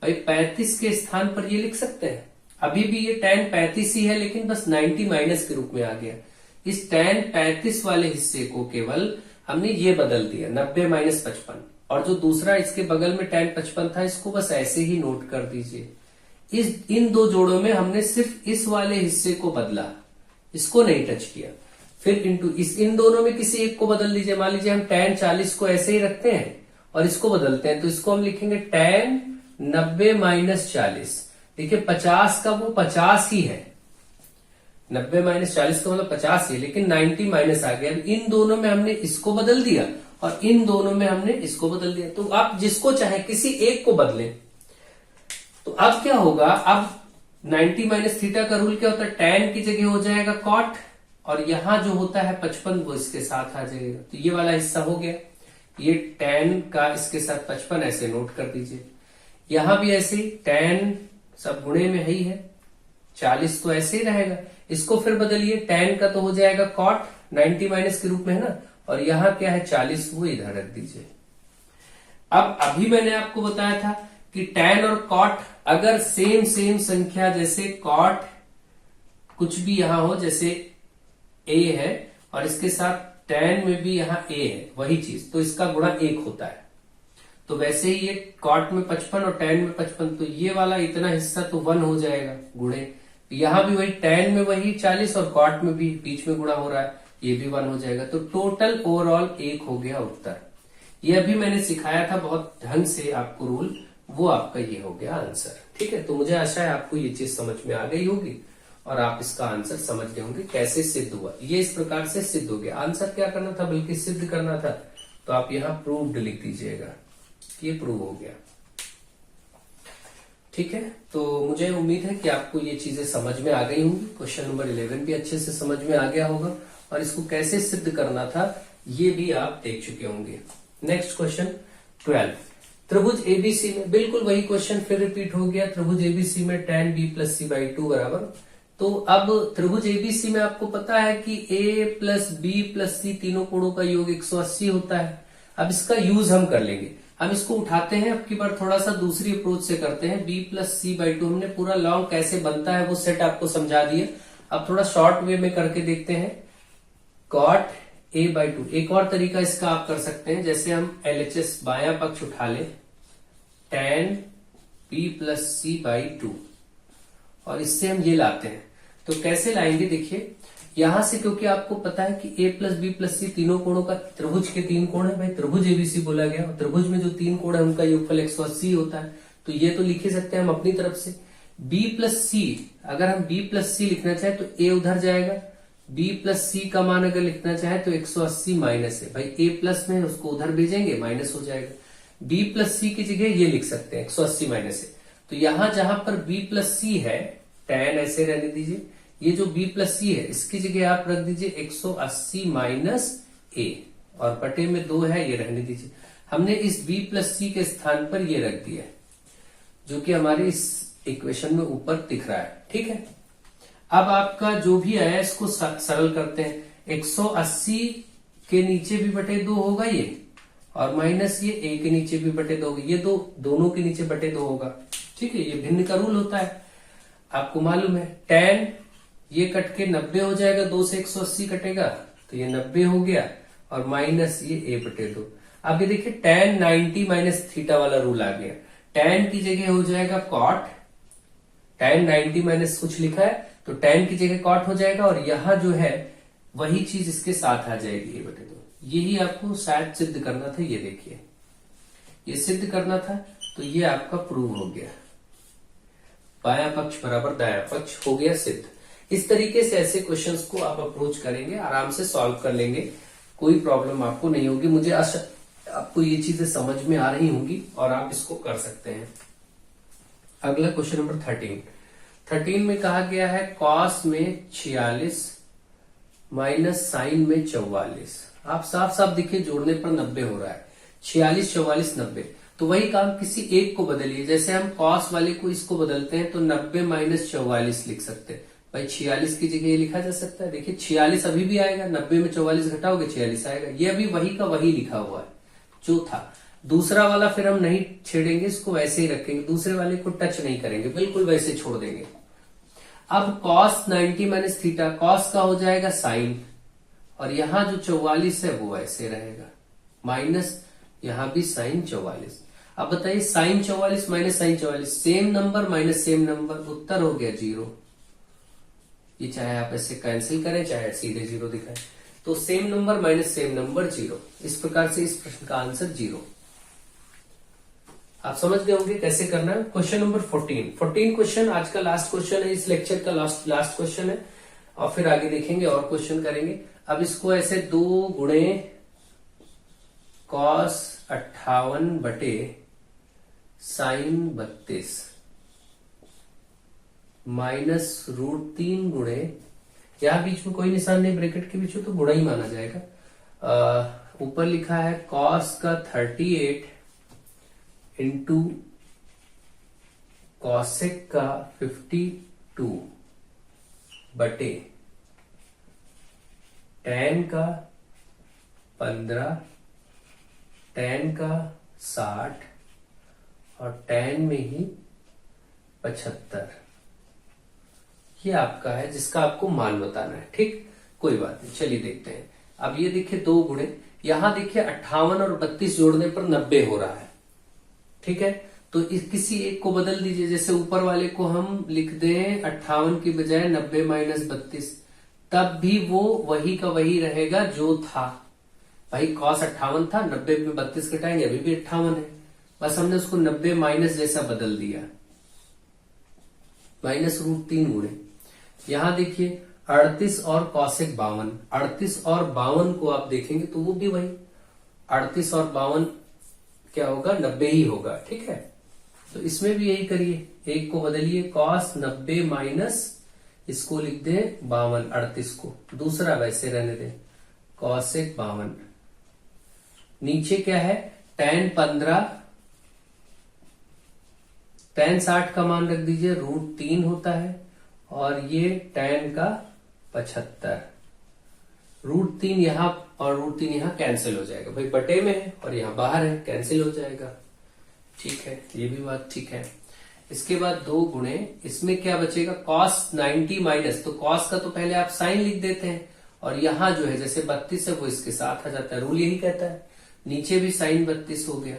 भाई 35 के स्थान पर ये लिख सकते हैं। अभी भी ये tan 35 ही है, लेकिन बस 90 माइनस के रूप में आ गया। इस tan 35 वाले हिस्से को केवल हमने ये बदल दिया 90 माइनस 55, और जो दूसरा इसके बगल में tan 55 था इसको बस ऐसे ही नोट कर दीजिए। इन दो जोड़ों में हमने सिर्फ इस वाले हिस्से को बदला, इसको नहीं टच किया। फिर इंटू इन दोनों में किसी एक को बदल लीजिए। मान लीजिए हम tan 40 को ऐसे ही रखते हैं और इसको बदलते हैं, तो इसको हम लिखेंगे tan 90 माइनस 40। देखिए 50 का वो 50 ही है, 90 माइनस 40 का मतलब 50 ही, लेकिन 90 माइनस आ गया। इन दोनों में हमने इसको बदल दिया और इन दोनों में हमने इसको बदल दिया। तो आप जिसको चाहे किसी एक को बदलें। तो अब क्या होगा, अब 90 माइनस थीटा का रूल क्या होता है, tan की जगह हो जाएगा cot, और यहां जो होता है 55 वो इसके साथ आ जाएगा। तो ये वाला हिस्सा हो गया, ये tan का इसके साथ 55 ऐसे नोट कर दीजिए। यहां भी ऐसे tan सब गुणे में ही है, 40 तो ऐसे ही रहेगा। इसको फिर बदलिए, tan का तो हो जाएगा cot 90 माइनस के रूप में है ना, और यहां क्या है 40, वो इधर रख दीजिए। अब अभी मैंने आपको बताया था कि tan और cot अगर सेम संख्या, जैसे cot कुछ भी यहां हो, जैसे a है और इसके साथ tan में भी यहाँ a है वही चीज, तो इसका गुणा 1 होता है। तो वैसे ही ये cot में 55 और tan में 55, तो ये वाला इतना हिस्सा तो 1 हो जाएगा गुणे, यहां भी वही tan में वही 40 और cot में भी बीच में गुणा हो रहा है, ये भी 1 हो जाएगा। तो टोटल ओवरऑल 1 हो गया उत्तर। ये अभी मैंने सिखाया था बहुत ढंग से आपको रूल, वो आपका ये हो गया आंसर। ठीक है, तो मुझे आशा है आपको ये चीज समझ में आ गई होगी और आप इसका आंसर समझ गए होंगे कैसे सिद्ध हुआ। ये इस प्रकार से सिद्ध हो गया। आंसर क्या करना था, बल्कि सिद्ध करना था, तो आप यहाँ प्रूव्ड लिख दीजिएगा, ये प्रूव हो गया। ठीक है, तो मुझे उम्मीद है कि आपको ये चीजें समझ में आ गई होंगी। क्वेश्चन नंबर 11 भी अच्छे से समझ में आ गया होगा और इसको कैसे सिद्ध करना था ये भी आप देख चुके होंगे। नेक्स्ट क्वेश्चन 12, त्रिभुज एबीसी में बिल्कुल वही क्वेश्चन फिर रिपीट हो गया। त्रिभुज एबीसी में tan b plus C by 2 बराबर, तो अब त्रिभुज एबीसी में आपको पता है कि a प्लस बी प्लस सी तीनों कोणों का योग 180 होता है। अब इसका यूज हम कर लेंगे, हम इसको उठाते हैं, अब की बार थोड़ा सा दूसरी अप्रोच से करते हैं। b प्लस सी बाई 2 हमने पूरा लॉन्ग कैसे बनता है वो सेट आपको समझा दिया। अब थोड़ा शॉर्ट वे में करके देखते हैं। cot a बाई 2, एक और तरीका इसका आप कर सकते हैं, जैसे हम LHS बायां पक्ष उठा ले tan b plus C by 2 और इससे हम ये लाते हैं। तो कैसे लाएंगे देखिए, यहां से क्योंकि आपको पता है कि a प्लस बी प्लस सी तीनों कोणों का, त्रिभुज के 3 कोण है भाई, त्रिभुज एबीसी बोला गया और त्रिभुज में जो 3 कोण है उनका योगफल 180 होता है। तो ये तो लिख ही सकते हैं हम अपनी तरफ से। b प्लस सी, अगर हम b प्लस सी लिखना चाहे तो a उधर जाएगा, b प्लस सी का मान अगर लिखना चाहे तो 180 माइनस है भाई, a प्लस में उसको उधर भेजेंगे माइनस हो जाएगा। b प्लस सी की जगह ये लिख सकते हैं 180 माइनस है। तो यहां जहां पर b प्लस सी है, tan ऐसे रहने दीजिए, ये जो b प्लस सी है इसकी जगह आप रख दीजिए 180 माइनस a और बटे में 2 है, ये रहने दीजिए। हमने इस b प्लस सी के स्थान पर ये रख दिया जो कि हमारे इस इक्वेशन में ऊपर दिख रहा है। ठीक है, अब आपका जो भी आया इसको सरल करते हैं। 180 के नीचे भी बटे 2 होगा ये, और माइनस ये a के नीचे भी बटे 2 होगा, ये दोनों के नीचे बटे 2 होगा। ठीक है, ये भिन्न का रूल होता है, आपको मालूम है। tan ये कट के 90 हो जाएगा, 2 से 180 कटेगा तो ये 90 हो गया, और माइनस ये a बटे 2। अब ये देखिए tan 90 माइनस थीटा वाला रूल आ गया। tan की जगह हो जाएगा cot, tan 90 माइनस कुछ लिखा है तो tan की जगह cot हो जाएगा, और यहां जो है वही चीज इसके साथ आ जाएगी a बटे 2। यही आपको शायद सिद्ध करना था, ये देखिए ये सिद्ध करना था, तो ये आपका प्रूव हो गया। बायां पक्ष बराबर दायां पक्ष हो गया सिद्ध। इस तरीके से ऐसे क्वेश्चंस को आप अप्रोच करेंगे, आराम से सॉल्व कर लेंगे, कोई प्रॉब्लम आपको नहीं होगी। मुझे आशा आपको ये चीजें समझ में आ रही होंगी और आप इसको कर सकते हैं। अगला क्वेश्चन नंबर 13 में कहा गया है कॉस में 46 माइनस साइन में 44। आप साफ साफ देखिए जोड़ने पर 90 हो रहा है, 46 44 90। तो वही काम किसी एक को बदलिए, जैसे हम कॉस वाले को इसको बदलते हैं तो 90 माइनस 44 लिख सकते हैं भाई। 46 की जगह ये लिखा जा सकता है, देखिए 46 अभी भी आएगा, 90 में 44 घटाओगे 46 आएगा। ये अभी वही का वही लिखा हुआ है जो था। दूसरा वाला फिर हम नहीं छेड़ेंगे, इसको वैसे ही रखेंगे, दूसरे वाले को टच नहीं करेंगे, बिल्कुल वैसे छोड़ देंगे। अब cos 90 माइनस थीटा, cos का हो जाएगा साइन, और यहां जो 44 है वो ऐसे रहेगा, माइनस यहां भी साइन 44। अब बताइए sine 44 minus sine 44, same number minus same number, उत्तर हो गया 0। ये चाहे आप ऐसे कैंसिल करें चाहे सीधे 0 दिखाएं, तो same number minus same number 0। इस प्रकार से इस प्रश्न का आंसर 0। आप समझ गए होंगे कैसे करना है। क्वेश्चन नंबर 14 क्वेश्चन आज का लास्ट क्वेश्चन है, इस लेक्चर का लास्ट क्वेश्चन है, और फिर आगे देखेंगे और क्वेश्चन करेंगे। अब इसको ऐसे 2 गुणे cos 58 बटे साइन 32 माइनस √3 गुणे, यहां बीच में कोई निशान नहीं ब्रैकेट के बीच में, तो गुणा ही माना जाएगा। ऊपर लिखा है cos का 38 इंटू कॉसेक का 52 बटे tan का 15, tan का 60 और tan में ही 75। ये आपका है जिसका आपको मान बताना है। ठीक, कोई बात नहीं, चलिए देखते हैं। अब ये देखिए 2 गुणे, यहां देखिए 58 और 32 जोड़ने पर 90 हो रहा है। ठीक है, तो किसी एक को बदल दीजिए, जैसे ऊपर वाले को हम लिख दें 58 की बजाय 90 माइनस 32, तब भी वो वही का वही रहेगा जो था। भाई cos 58 था, 90 में 32 घटाएंगे, अभी भी 58 है, बस हमने उसको 90 माइनस जैसा बदल दिया, -√3 गुणे। यहां देखिए 38 और cosec 52, 38 और 52 को आप देखेंगे तो वो भी वही 38 और 52 क्या होगा, 90 ही होगा। ठीक है, तो इसमें भी यही करिए, एक को बदलिए cos 90 माइनस इसको लिख दे 52, 38 को, दूसरा वैसे रहने दें cosec 52। नीचे क्या है, tan 15, tan 60 का मान रख दीजिए √3 होता है, और ये tan का 75, √3 यहां और √3 यहां कैंसिल हो जाएगा, भाई बटे में है और यहां बाहर है, कैंसिल हो जाएगा। ठीक है, ये भी बात ठीक है। इसके बाद 2 गुणे, इसमें क्या बचेगा, cos 90 माइनस, तो cos का तो पहले आप साइन लिख देते हैं, और यहां जो है जैसे 32 है वो इसके साथ आ जाता है, रूल यही कहता है। नीचे भी साइन 32 हो गया,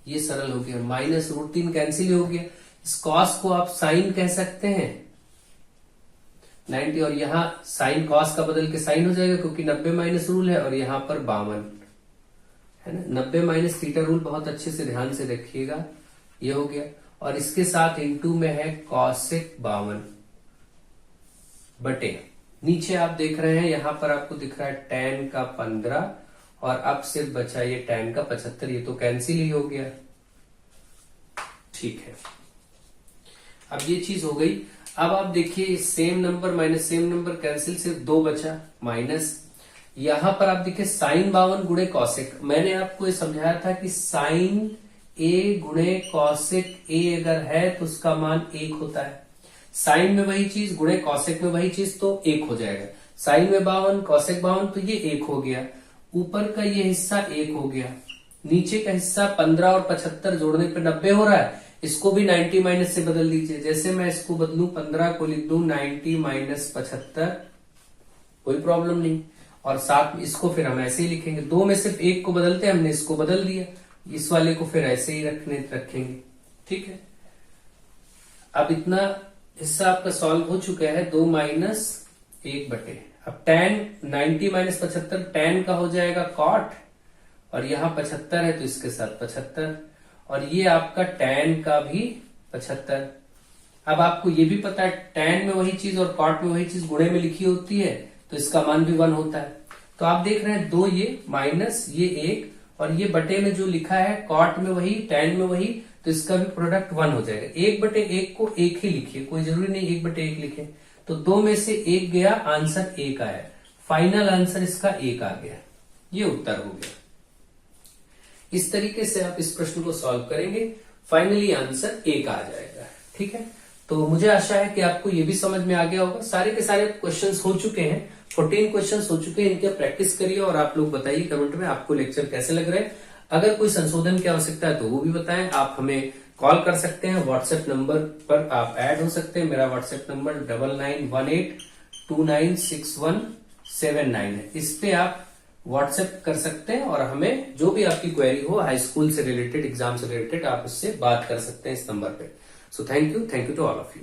ये सरल हो गया, माइनस √3 कैंसिल हो गया। इस cos को आप साइन कह सकते हैं 90, और यहां साइन cos का बदल के साइन हो जाएगा क्योंकि 90 माइनस रूल है, और यहां पर 52 है ना, 90 माइनस थीटा रूल बहुत अच्छे से ध्यान से रखिएगा, ये हो गया। और इसके साथ इनटू में है cosec 52 बटे, नीचे आप देख रहे हैं यहां पर आपको दिख रहा है tan का 15, और अब सिर्फ बचा ये tan का 75, ये तो कैंसिल ही हो गया। ठीक है, अब ये चीज हो गई। अब आप देखिए same number minus same number cancel, सिर्फ 2 बचा, माइनस यहां पर आप देखिए साइन 52 गुणे कॉसेक, मैंने आपको ये समझाया था कि साइन ए गुणे कॉसेक ए अगर है तो उसका मान 1 होता है, साइन में वही चीज गुणे कॉसेक में वही चीज तो 1 हो जाएगा। साइन में 52 कॉसेक 52 तो ये 1 हो गया, ऊपर का ये हिस्सा 1 हो गया, नीचे का हिस्सा 15 और 75 जोड़ने पे 90 हो रहा है, इसको भी 90 माइनस से बदल दीजिए। जैसे मैं इसको बदलूं 15 को लिख दूं 90 माइनस 75, कोई प्रॉब्लम नहीं, और साथ में इसको फिर हम ऐसे ही लिखेंगे, 2 में सिर्फ 1 को बदलते हैं, हमने इसको बदल दिया, इस वाले को फिर ऐसे ही रखेंगे। ठीक है, अब इतना हिस्सा आपका सॉल्व हो चुका है, 2 माइनस 1 बटे, अब tan 90 माइनस 75 tan का हो जाएगा cot, और यहां 75 है तो इसके साथ 75, और ये आपका tan का भी 75। अब आपको ये भी पता है tan में वही चीज और cot में वही चीज गुणे में लिखी होती है, तो इसका मान भी 1 होता है। तो आप देख रहे हैं 2 ये माइनस ये 1, और ये बटे में जो लिखा है cot में वही tan में वही, तो इसका भी प्रोडक्ट 1 हो जाएगा। 1/1 को 1 ही लिखिए, कोई जरूरी नहीं 1/1 लिखे, तो 2 में से 1 गया, आंसर 1 आया, फाइनल आंसर इसका 1 आ गया, ये उत्तर हो गया। इस तरीके से आप इस प्रश्न को सॉल्व करेंगे, फाइनली आंसर 1 आ जाएगा। ठीक है, तो मुझे आशा है कि आपको ये भी समझ में आ गया होगा। सारे के सारे क्वेश्चंस हो चुके हैं, 14 क्वेश्चंस हो चुके हैं, इनके प्रैक्टिस करिए और आप लोग बताइए कमेंट में आपको लेक्चर कैसे लग रहे हैं। अगर कोई संशोधन की आवश्यकता है तो वो भी बताएं, आप हमें कॉल कर सकते हैं, व्हाट्सएप नंबर पर आप ऐड हो सकते हैं, मेरा व्हाट्सएप नंबर 9918296179 है, इस पे आप व्हाट्सएप कर सकते हैं, और हमें जो भी आपकी क्वेरी हो हाई स्कूल से रिलेटेड, एग्जाम से रिलेटेड, आप उससे बात कर सकते हैं इस नंबर पे। So thank you to all of you.